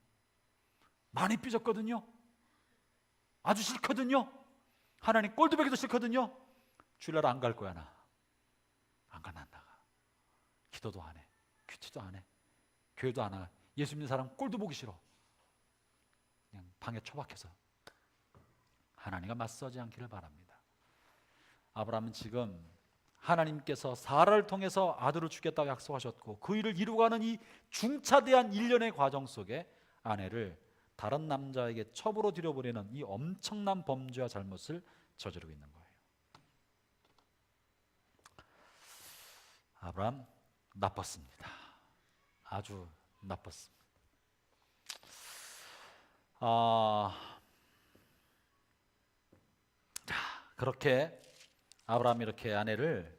많이 삐졌거든요. 아주 싫거든요. 하나님 꼴도배기도 싫거든요. 주일날 안 갈 거야 나. 안 가, 난 나가. 기도도 안 해. 큐티도 안 해. 교회도 안 와. 예수 믿는 사람 꼴도 보기 싫어. 그냥 방에 처박혀서. 하나님과 맞서지 않기를 바랍니다. 아브라함은 지금 하나님께서 사라를 통해서 아들을 주겠다고 약속하셨고 그 일을 이루어가는 이 중차대한 일련의 과정 속에 아내를 다른 남자에게 첩으로 들여보내는 이 엄청난 범죄와 잘못을 저지르고 있는 거예요. 아브라함 나빴습니다. 아주 나빴습니다. 그렇게 아브라함이 이렇게 아내를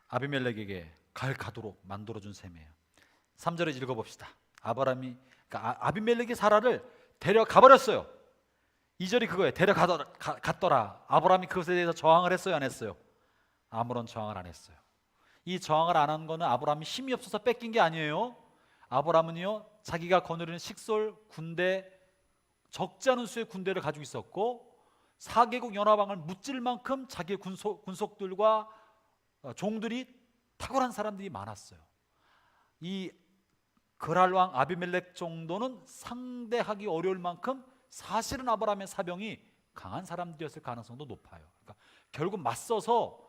아비멜렉에게 가도록 만들어준 셈이에요. 3절에 읽어봅시다. 그러니까 아비멜렉이 사라를 데려가 버렸어요. 2절이 그거예요. 데려갔더라. 아브라함이 그것에 대해서 저항을 했어요, 안 했어요? 아무런 저항을 안 했어요. 이 저항을 안 한 거는 아브라함이 힘이 없어서 뺏긴 게 아니에요. 아브라함은요, 자기가 거느리는 식솔, 군대, 적지 않은 수의 군대를 가지고 있었고 4개국 연합왕을 무찔 만큼 자기의 군속들과 종들이 탁월한 사람들이 많았어요. 이 그랄왕 아비멜렉 정도는 상대하기 어려울 만큼 사실은 아브라함의 사병이 강한 사람들이었을 가능성도 높아요. 그러니까 결국 맞서서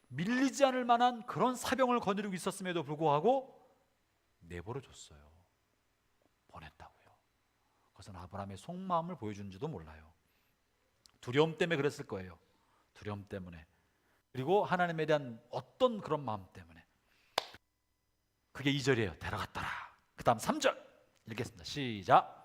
밀리지 않을 만한 그런 사병을 거느리고 있었음에도 불구하고 내버려 줬어요. 보냈다고요. 그것은 아브라함의 속마음을 보여주는지도 몰라요. 두려움 때문에 그랬을 거예요. 두려움 때문에. 그리고 하나님에 대한 어떤 그런 마음 때문에. 그게 2절이에요. 데려갔더라. 그 다음 3절 읽겠습니다. 시작.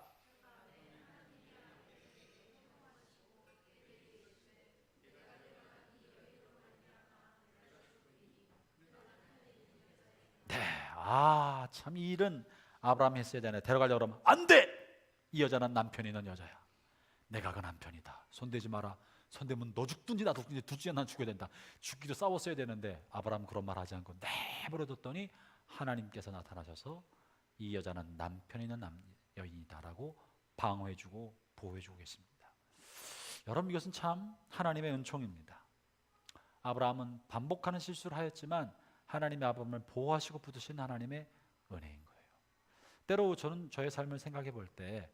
네, 참 이 일은 아브라함이 했어야 되네. 데려가려고 그러면 안 돼! 이 여자는 남편이 있는 여자야. 내가 그 남편이다. 손대지 마라. 손대면 너 죽든지 나 죽든지 둘 중에 난 죽여야 된다. 죽기도 싸웠어야 되는데 아브라함은 그런 말 하지 않고 내버려뒀더니 하나님께서 나타나셔서 이 여자는 남편이 있는 여인이다라고 방어해주고 보호해주고 계십니다. 여러분, 이것은 참 하나님의 은총입니다. 아브라함은 반복하는 실수를 하였지만 하나님의 아브라함을 보호하시고 붙드신 하나님의 은혜인 거예요. 때로 저는 저의 삶을 생각해 볼 때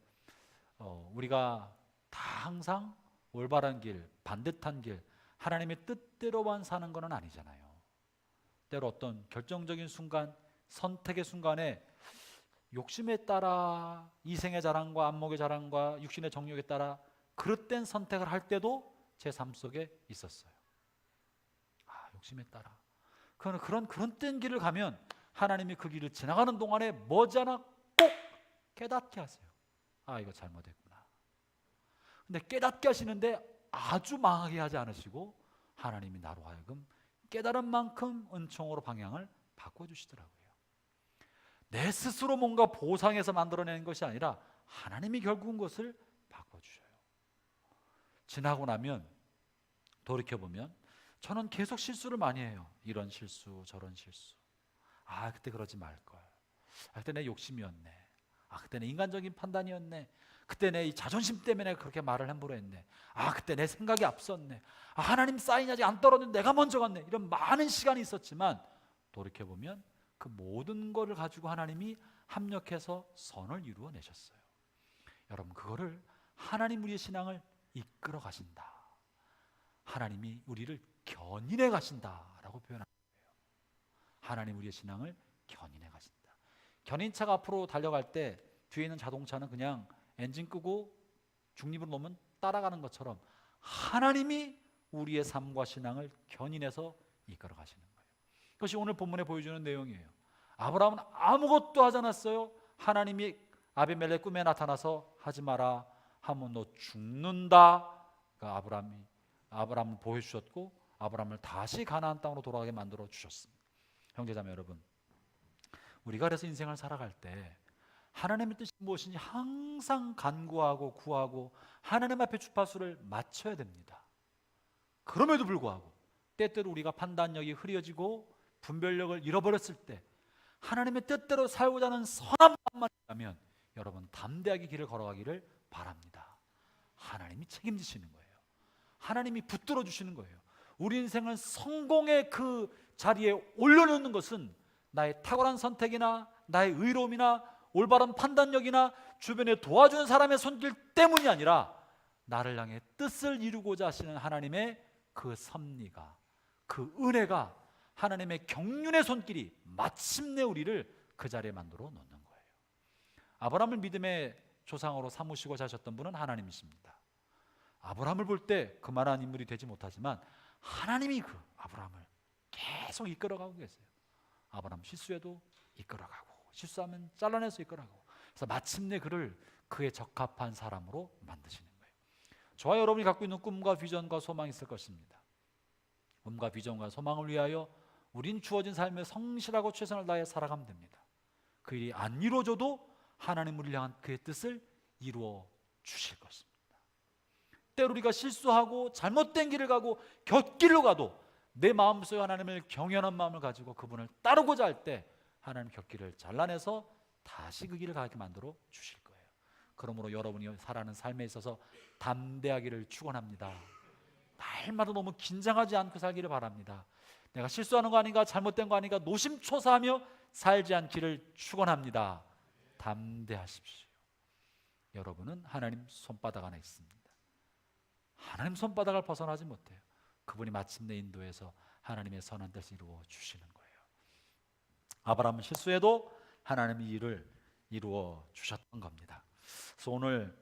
우리가 다 항상 올바른 길, 반듯한 길, 하나님의 뜻대로만 사는 것은 아니잖아요. 때로 어떤 결정적인 순간, 선택의 순간에 욕심에 따라 이생의 자랑과 안목의 자랑과 육신의 정욕에 따라 그릇된 선택을 할 때도 제 삶 속에 있었어요. 욕심에 따라 그런 뜬 길을 가면 하나님이 그 길을 지나가는 동안에 머지않아 꼭 깨닫게 하세요. 이거 잘못했구나. 근데 깨닫게 하시는데 아주 망하게 하지 않으시고 하나님이 나로 하여금 깨달은 만큼 은총으로 방향을 바꿔주시더라고요. 내 스스로 뭔가 보상해서 만들어내는 것이 아니라 하나님이 결국은 것을 바꿔주셔요. 지나고 나면 돌이켜보면 저는 계속 실수를 많이 해요. 이런 실수 저런 실수. 그때 그러지 말걸. 그때 내 욕심이었네. 그때 내 인간적인 판단이었네. 그때 내 이 자존심 때문에 그렇게 말을 함부로 했네. 그때 내 생각이 앞섰네. 하나님 사인이 아직 안 떨어졌는데 내가 먼저 갔네. 이런 많은 시간이 있었지만 돌이켜보면 그 모든 것을 가지고 하나님이 합력해서 선을 이루어내셨어요. 여러분, 그거를 하나님 우리의 신앙을 이끌어 가신다. 하나님이 우리를 견인해 가신다라고 표현하는 거예요. 하나님 우리의 신앙을 견인해 가신다. 견인차가 앞으로 달려갈 때 뒤에 있는 자동차는 그냥 엔진 끄고 중립으로 놓으면 따라가는 것처럼 하나님이 우리의 삶과 신앙을 견인해서 이끌어 가시는 거예요. 그것이 오늘 본문에 보여주는 내용이에요. 아브라함은 아무것도 하지 않았어요. 하나님이 아비멜렉 꿈에 나타나서 하지 마라 하면 너 죽는다. 그러니까 아브라함을 보호해 주셨고 아브라함을 다시 가나안 땅으로 돌아가게 만들어 주셨습니다. 형제자매 여러분, 우리가 그래서 인생을 살아갈 때 하나님의 뜻이 무엇인지 항상 간구하고 구하고 하나님 앞에 주파수를 맞춰야 됩니다. 그럼에도 불구하고 때때로 우리가 판단력이 흐려지고 분별력을 잃어버렸을 때 하나님의 뜻대로 살고자 하는 선한 마음만 있다면 여러분 담대하게 길을 걸어가기를 바랍니다. 하나님이 책임지시는 거예요. 하나님이 붙들어 주시는 거예요. 우리 인생을 성공의 그 자리에 올려놓는 것은 나의 탁월한 선택이나 나의 의로움이나 올바른 판단력이나 주변에 도와주는 사람의 손길 때문이 아니라 나를 향해 뜻을 이루고자 하시는 하나님의 그 섭리가, 그 은혜가, 하나님의 경륜의 손길이 마침내 우리를 그 자리에 만들어 놓는 거예요. 아브라함을 믿음의 조상으로 삼으시고 자셨던 분은 하나님이십니다. 아브라함을 볼 때 그만한 인물이 되지 못하지만 하나님이 그 아브라함을 계속 이끌어가고 계세요. 아브라함 실수해도 이끌어가고, 실수하면 잘라내서 이끌어가고, 그래서 마침내 그를 그에 적합한 사람으로 만드시는 거예요. 저와 여러분이 갖고 있는 꿈과 비전과 소망이 있을 것입니다. 꿈과 비전과 소망을 위하여 우린 주어진 삶에 성실하고 최선을 다해 살아가면 됩니다. 그 일이 안 이루어져도 하나님을 향한 그의 뜻을 이루어 주실 것입니다. 때로 우리가 실수하고 잘못된 길을 가고 곁길로 가도 내 마음속에 하나님을 경외하는 마음을 가지고 그분을 따르고자 할 때 하나님 곁길을 잘라내서 다시 그 길을 가게 만들어 주실 거예요. 그러므로 여러분이 살아가는 삶에 있어서 담대하기를 축원합니다. 날마다 너무 긴장하지 않고 살기를 바랍니다. 내가 실수하는 거 아닌가, 잘못된 거 아닌가 노심초사하며 살지 않기를 축원합니다. 담대하십시오. 여러분은 하나님 손바닥 안에 있습니다. 하나님 손바닥을 벗어나지 못해요. 그분이 마침내 인도해서 하나님의 선한 뜻을 이루어 주시는 거예요. 아브라함은 실수해도 하나님이 일을 이루어 주셨던 겁니다. 그래서 오늘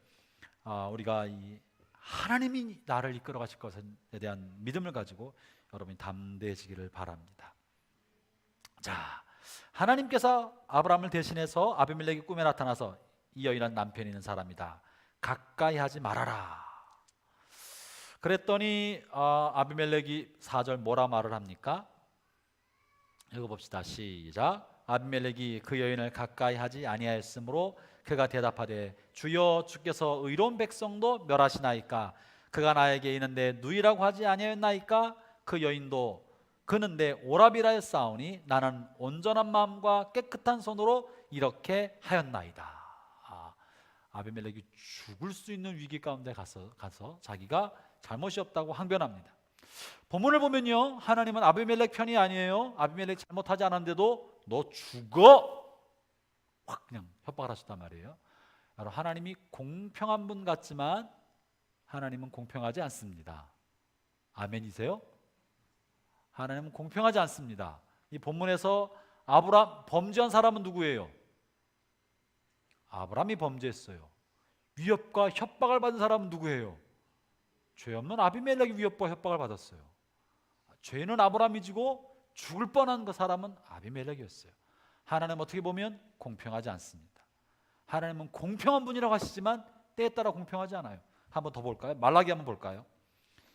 우리가 이 하나님이 나를 이끌어 가실 것에 대한 믿음을 가지고 여러분이 담대해지기를 바랍니다. 자, 하나님께서 아브라함을 대신해서 아비멜렉이 꿈에 나타나서 이 여인은 남편이 있는 사람이다, 가까이 하지 말아라. 그랬더니 아비멜렉이 4절 뭐라 말을 합니까? 읽어봅시다. 시작. 아비멜렉이 그 여인을 가까이 하지 아니하였으므로 그가 대답하되 주여 주께서 의로운 백성도 멸하시나이까? 그가 나에게 이는데 누이라고 하지 아니하였나이까? 그 여인도 그는 내 오라비라 했사오니 나는 온전한 마음과 깨끗한 손으로 이렇게 하였나이다. 아비멜렉이 죽을 수 있는 위기 가운데 가서 자기가 잘못이 없다고 항변합니다. 본문을 보면요, 하나님은 아비멜렉 편이 아니에요. 아비멜렉 잘못하지 않았는데도 너 죽어! 확 그냥 협박을 하셨단 말이에요. 여러분, 하나님이 공평한 분 같지만 하나님은 공평하지 않습니다. 아멘이세요? 하나님은 공평하지 않습니다. 이 본문에서 아브라함 범죄한 사람은 누구예요? 아브라함이 범죄했어요. 위협과 협박을 받은 사람은 누구예요? 죄 없는 아비멜렉이 위협과 협박을 받았어요. 죄는 아브라함이 지고 죽을 뻔한 그 사람은 아비멜렉이었어요. 하나님은 어떻게 보면 공평하지 않습니다. 하나님은 공평한 분이라고 하시지만 때에 따라 공평하지 않아요. 한번 더 볼까요? 말라기 한번 볼까요?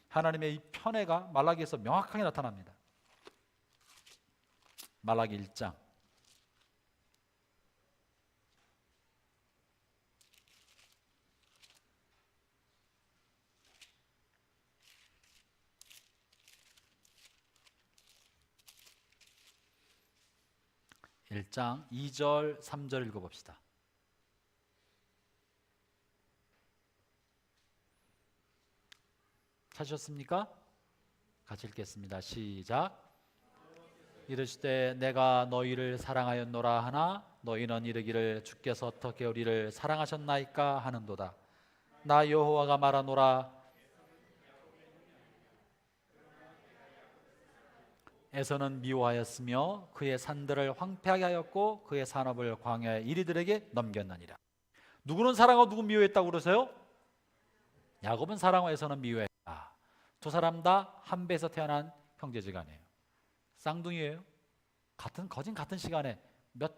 하나님의 이 편애가 말라기에서 명확하게 나타납니다. 말라기 1장 1장 2절 3절 읽어봅시다. 찾으셨습니까? 같이 읽겠습니다. 시작. 이르시되 내가 너희를 사랑하였노라 하나 너희는 이르기를 주께서 어떻게 우리를 사랑하셨나이까 하는도다. 나 여호와가 말하노라 에서는 미워하였으며 그의 산들을 황폐하게 하였고 그의 산업을 광야의 이리들에게 넘겼느니라. 누구는 사랑하고 누구 미워했다고 그러세요? 야곱은 사랑하고 에서는 미워했다. 두 사람 다 한 배에서 태어난 형제지간이에요. 쌍둥이에요. 거진 같은 시간에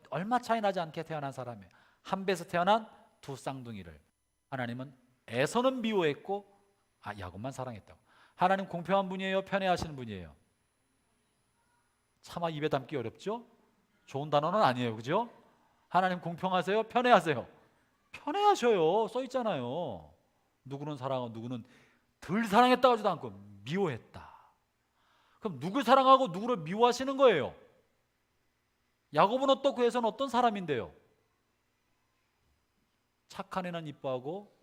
얼마 차이 나지 않게 태어난 사람이에요. 한 배에서 태어난 두 쌍둥이를 하나님은 에서는 미워했고 야곱만 사랑했다고. 하나님 공평한 분이에요? 편애하시는 분이에요? 차마 입에 담기 어렵죠? 좋은 단어는 아니에요. 그죠? 하나님 공평하세요? 편애하세요? 편애하셔요. 써 있잖아요. 누구는 사랑하고 누구는 덜 사랑했다고 하지도 않고 미워했다. 그럼 누굴 사랑하고 누구를 미워하시는 거예요? 야곱은 어떻고 에서는 어떤 사람인데요? 착한 애는 이뻐하고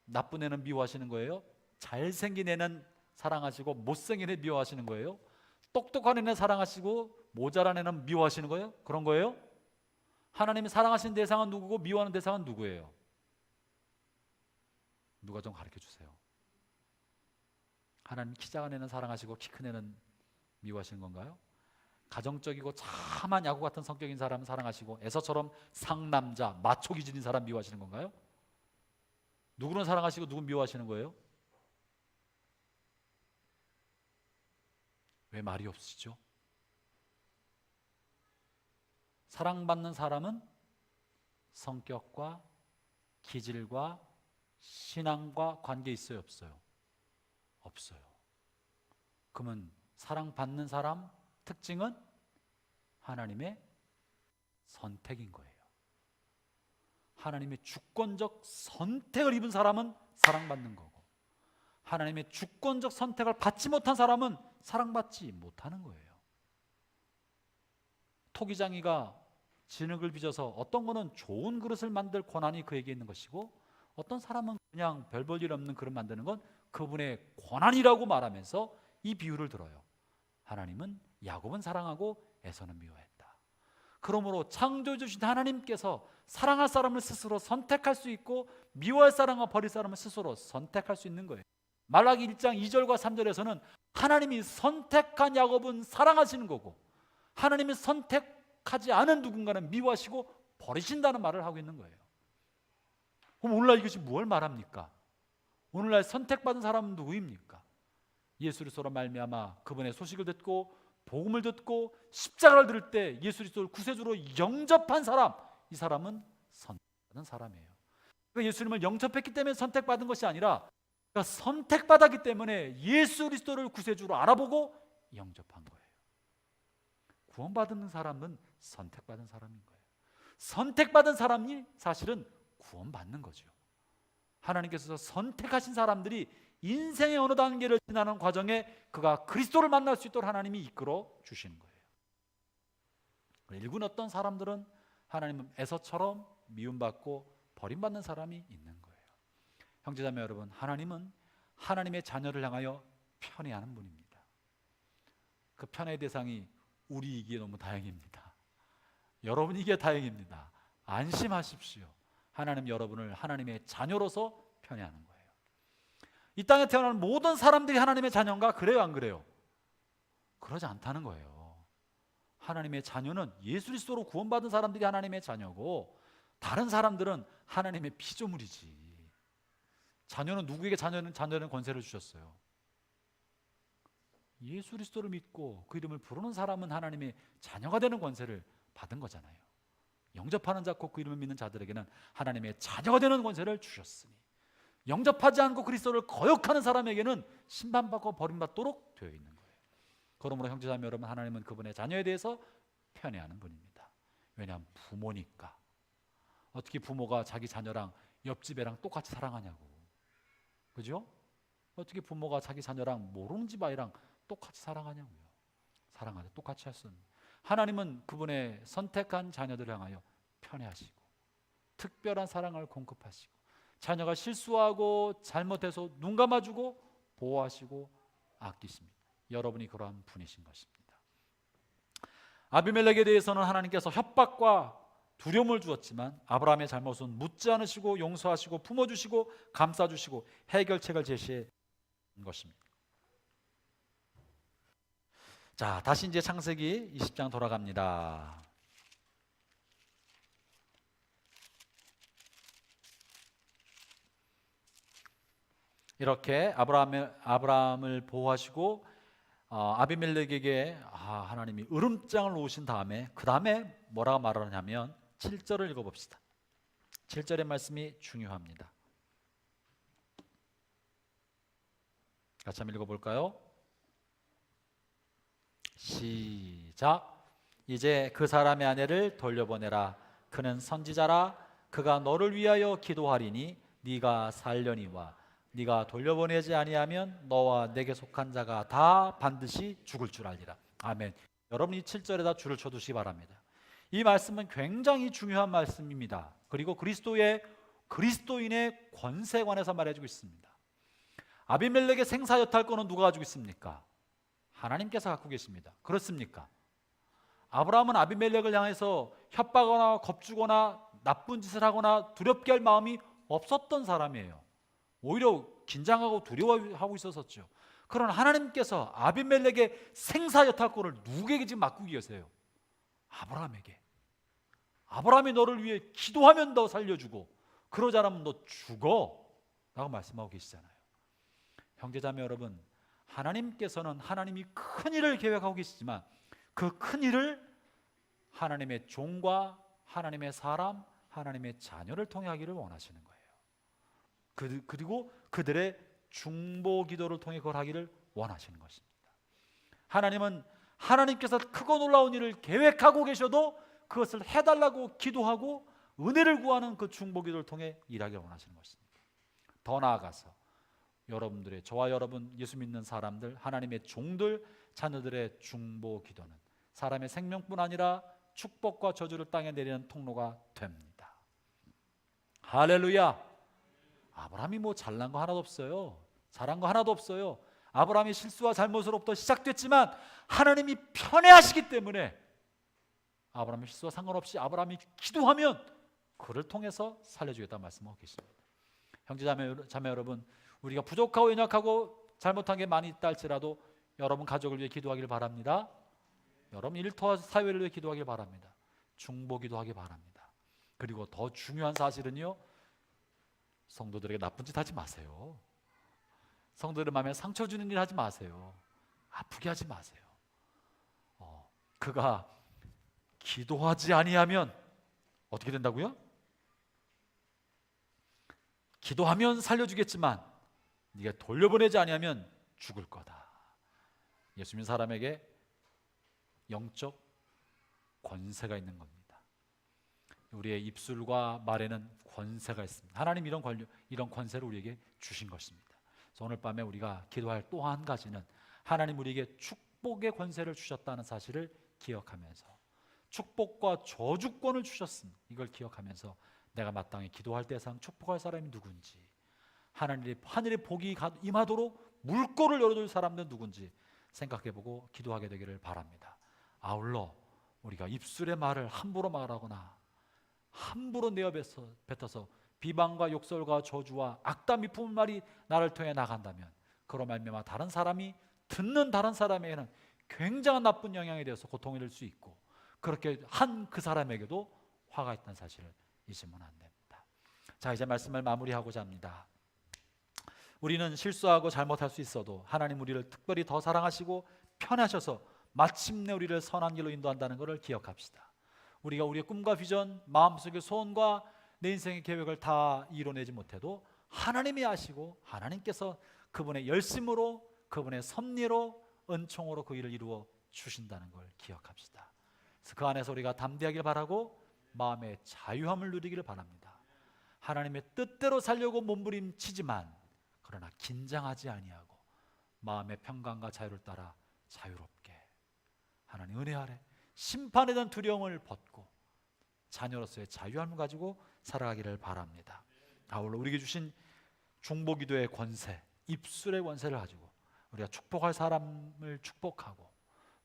나쁜 애는 미워하시는 거예요? 잘생긴 애는 사랑하시고 못생긴 애 미워하시는 거예요? 똑똑한 애는 사랑하시고 모자란 애는 미워하시는 거예요? 그런 거예요? 하나님이 사랑하시는 대상은 누구고 미워하는 대상은 누구예요? 누가 좀 가르쳐 주세요. 하나님 키 작은 애는 사랑하시고 키 큰 애는 미워하시는 건가요? 가정적이고 참한 야구 같은 성격인 사람은 사랑하시고 에서처럼 상남자 마초 기질인 사람 미워하시는 건가요? 누구는 사랑하시고 누구는 미워하시는 거예요? 왜 말이 없으시죠? 사랑받는 사람은 성격과 기질과 신앙과 관계 있어요, 없어요? 없어요. 그러면 사랑받는 사람 특징은 하나님의 선택인 거예요. 하나님의 주권적 선택을 입은 사람은 사랑받는 거고, 하나님의 주권적 선택을 받지 못한 사람은 사랑받지 못하는 거예요. 토기장이가 진흙을 빚어서 어떤 거는 좋은 그릇을 만들 권한이 그에게 있는 것이고, 어떤 사람은 그냥 별 볼 일 없는 그릇 만드는 건 그분의 권한이라고 말하면서 이 비유를 들어요. 하나님은 야곱은 사랑하고 에서는 미워했다. 그러므로 창조해 주신 하나님께서 사랑할 사람을 스스로 선택할 수 있고, 미워할 사람과 버릴 사람을 스스로 선택할 수 있는 거예요. 말라기 1장 2절과 3절에서는 하나님이 선택한 야곱은 사랑하시는 거고, 하나님이 선택하지 않은 누군가는 미워하시고 버리신다는 말을 하고 있는 거예요. 그럼 오늘날 이것이 뭘 말합니까? 오늘날 선택받은 사람은 누구입니까? 예수 그리스도로 말미암아 그분의 소식을 듣고 복음을 듣고 십자가를 들을 때 예수 그리스도를 구세주로 영접한 사람, 이 사람은 선택받은 사람이에요. 그러니까 예수님을 영접했기 때문에 선택받은 것이 아니라, 그러니까 선택받았기 때문에 예수 그리스도를 구세주로 알아보고 영접한 거예요. 구원받은 사람은 선택받은 사람인 거예요. 선택받은 사람이 사실은 구원받는 거죠. 하나님께서 선택하신 사람들이 인생의 어느 단계를 지나는 과정에 그가 그리스도를 만날 수 있도록 하나님이 이끌어 주시는 거예요. 일군 어떤 사람들은 하나님은 에서처럼 미움받고 버림받는 사람이 있는 거예요. 형제자매 여러분, 하나님은 하나님의 자녀를 향하여 편애하는 분입니다. 그 편애의 대상이 우리이기에 너무 다행입니다. 여러분이기에 다행입니다. 안심하십시오. 하나님 여러분을 하나님의 자녀로서 편애하는 거예요. 이 땅에 태어난 모든 사람들이 하나님의 자녀인가? 그래요, 안 그래요? 그러지 않다는 거예요. 하나님의 자녀는 예수 그리스도로 구원받은 사람들이 하나님의 자녀고, 다른 사람들은 하나님의 피조물이지. 자녀는 누구에게 자녀는 권세를 주셨어요? 예수 그리스도를 믿고 그 이름을 부르는 사람은 하나님의 자녀가 되는 권세를 받은 거잖아요. 영접하는 자 곧 그 이름을 믿는 자들에게는 하나님의 자녀가 되는 권세를 주셨으니, 영접하지 않고 그리스도를 거역하는 사람에게는 심판받고 버림받도록 되어 있는 거예요. 그러므로 형제자매 여러분, 하나님은 그분의 자녀에 대해서 편애하는 분입니다. 왜냐하면 부모니까. 어떻게 부모가 자기 자녀랑 옆집 애랑 똑같이 사랑하냐고, 그죠? 어떻게 부모가 자기 자녀랑 모르는 집 아이랑 똑같이 사랑하냐고요. 사랑하자, 똑같이 할 수 없는. 하나님은 그분의 선택한 자녀들을 향하여 편애하시고 특별한 사랑을 공급하시고, 자녀가 실수하고 잘못해서 눈 감아주고 보호하시고 아끼십니다. 여러분이 그러한 분이신 것입니다. 아비멜렉에 대해서는 하나님께서 협박과 두려움을 주었지만, 아브라함의 잘못은 묻지 않으시고 용서하시고 품어주시고 감싸주시고 해결책을 제시한 것입니다. 자, 다시 이제 창세기 20장 돌아갑니다. 이렇게 아브라함을 보호하시고 아비멜렉에게 하나님이 으름장을 놓으신 다음에, 그 다음에 뭐라고 말하냐면 7절을 읽어봅시다. 7절의 말씀이 중요합니다. 같이 한번 읽어볼까요? 시작. 이제 그 사람의 아내를 돌려보내라. 그는 선지자라. 그가 너를 위하여 기도하리니 네가 살려니와 네가 돌려보내지 아니하면 너와 내게 속한 자가 다 반드시 죽을 줄 알리라. 아멘. 여러분이 7절에다 줄을 쳐두시기 바랍니다. 이 말씀은 굉장히 중요한 말씀입니다. 그리고 그리스도인의 권세에 관해서 말해주고 있습니다. 아비멜렉의 생사 여탈권은 누가 가지고 있습니까? 하나님께서 갖고 계십니다. 그렇습니까? 아브라함은 아비멜렉을 향해서 협박하거나 겁주거나 나쁜 짓을 하거나 두렵게 할 마음이 없었던 사람이에요. 오히려 긴장하고 두려워하고 있었었죠. 그러나 하나님께서 아비멜렉의 생사 여탈권을 누구에게 지금 맡기고 계세요? 아브라함에게. 아브라함이 너를 위해 기도하면 너 살려주고 그러지 않으면 너 죽어 라고 말씀하고 계시잖아요. 형제자매 여러분, 하나님께서는 하나님이 큰 일을 계획하고 계시지만 그 큰 일을 하나님의 종과 하나님의 사람, 하나님의 자녀를 통해 하기를 원하시는 거예요. 그리고 그들의 중보 기도를 통해 그걸 하기를 원하시는 것입니다. 하나님은 하나님께서 크고 놀라운 일을 계획하고 계셔도 그것을 해달라고 기도하고 은혜를 구하는 그 중보 기도를 통해 일하기를 원하시는 것입니다. 더 나아가서 여러분들의, 저와 여러분 예수 믿는 사람들, 하나님의 종들, 자녀들의 중보 기도는 사람의 생명뿐 아니라 축복과 저주를 땅에 내리는 통로가 됩니다. 할렐루야. 아브라함이 뭐 잘난 거 하나도 없어요. 잘한 거 하나도 없어요. 아브라함이 실수와 잘못으로부터 시작됐지만 하나님이 편애하시기 때문에 아브라함의 실수와 상관없이 아브라함이 기도하면 그를 통해서 살려주겠다는 말씀하고 계십니다. 형제 자매 여러분, 우리가 부족하고 연약하고 잘못한 게 많이 있다 할지라도 여러분 가족을 위해 기도하길 바랍니다. 여러분 일터와 사회를 위해 기도하길 바랍니다. 중보 기도하길 바랍니다. 그리고 더 중요한 사실은요, 성도들에게 나쁜 짓 하지 마세요. 성도들의 마음에 상처 주는 일 하지 마세요. 아프게 하지 마세요. 그가 기도하지 아니하면 어떻게 된다고요? 기도하면 살려주겠지만 네가 돌려보내지 아니하면 죽을 거다. 예수 믿는 사람에게 영적 권세가 있는 겁니다. 우리의 입술과 말에는 권세가 있습니다. 하나님 이런 권세를 우리에게 주신 것입니다. 그래서 오늘 밤에 우리가 기도할 또 한 가지는 하나님 우리에게 축복의 권세를 주셨다는 사실을 기억하면서 축복과 저주권을 주셨음, 이걸 기억하면서 내가 마땅히 기도할 대상, 축복할 사람이 누군지, 하늘의 복이 임하도록 물꼬를 열어줄 사람들은 누군지 생각해보고 기도하게 되기를 바랍니다. 아울러 우리가 입술의 말을 함부로 말하거나 함부로 내어뱉어서 비방과 욕설과 저주와 악담이 품은 말이 나를 통해 나간다면 그로 말미암아 다른 사람이 듣는 다른 사람에게는 굉장한 나쁜 영향이 되어서 고통이 될 수 있고, 그렇게 한 그 사람에게도 화가 있다는 사실을 잊으면 안 됩니다. 자, 이제 말씀을 마무리하고자 합니다. 우리는 실수하고 잘못할 수 있어도 하나님 우리를 특별히 더 사랑하시고 편하셔서 마침내 우리를 선한 길로 인도한다는 것을 기억합시다. 우리가 우리의 꿈과 비전, 마음속의 소원과 내 인생의 계획을 다 이뤄내지 못해도 하나님이 아시고 하나님께서 그분의 열심으로, 그분의 섭리로, 은총으로 그 일을 이루어 주신다는 걸 기억합시다. 그래서 그 안에서 우리가 담대하길 바라고 마음의 자유함을 누리기를 바랍니다. 하나님의 뜻대로 살려고 몸부림치지만 그러나 긴장하지 아니하고 마음의 평강과 자유를 따라 자유롭게 하나님 은혜 아래 심판에 대한 두려움을 벗고 자녀로서의 자유함을 가지고 살아가기를 바랍니다. 아울러 우리에게 주신 중보기도의 권세, 입술의 권세를 가지고 우리가 축복할 사람을 축복하고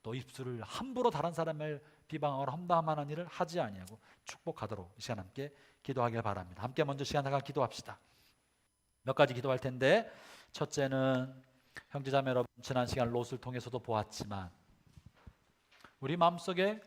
또 입술을 함부로 다른 사람을 비방하거나 험담하는 일을 하지 아니하고 축복하도록 이 시간 함께 기도하길 바랍니다. 함께 먼저 시간 나가 기도합시다. 몇 가지 기도할 텐데, 첫째는 형제자매 여러분, 지난 시간 롯을 통해서도 보았지만 우리 마음속에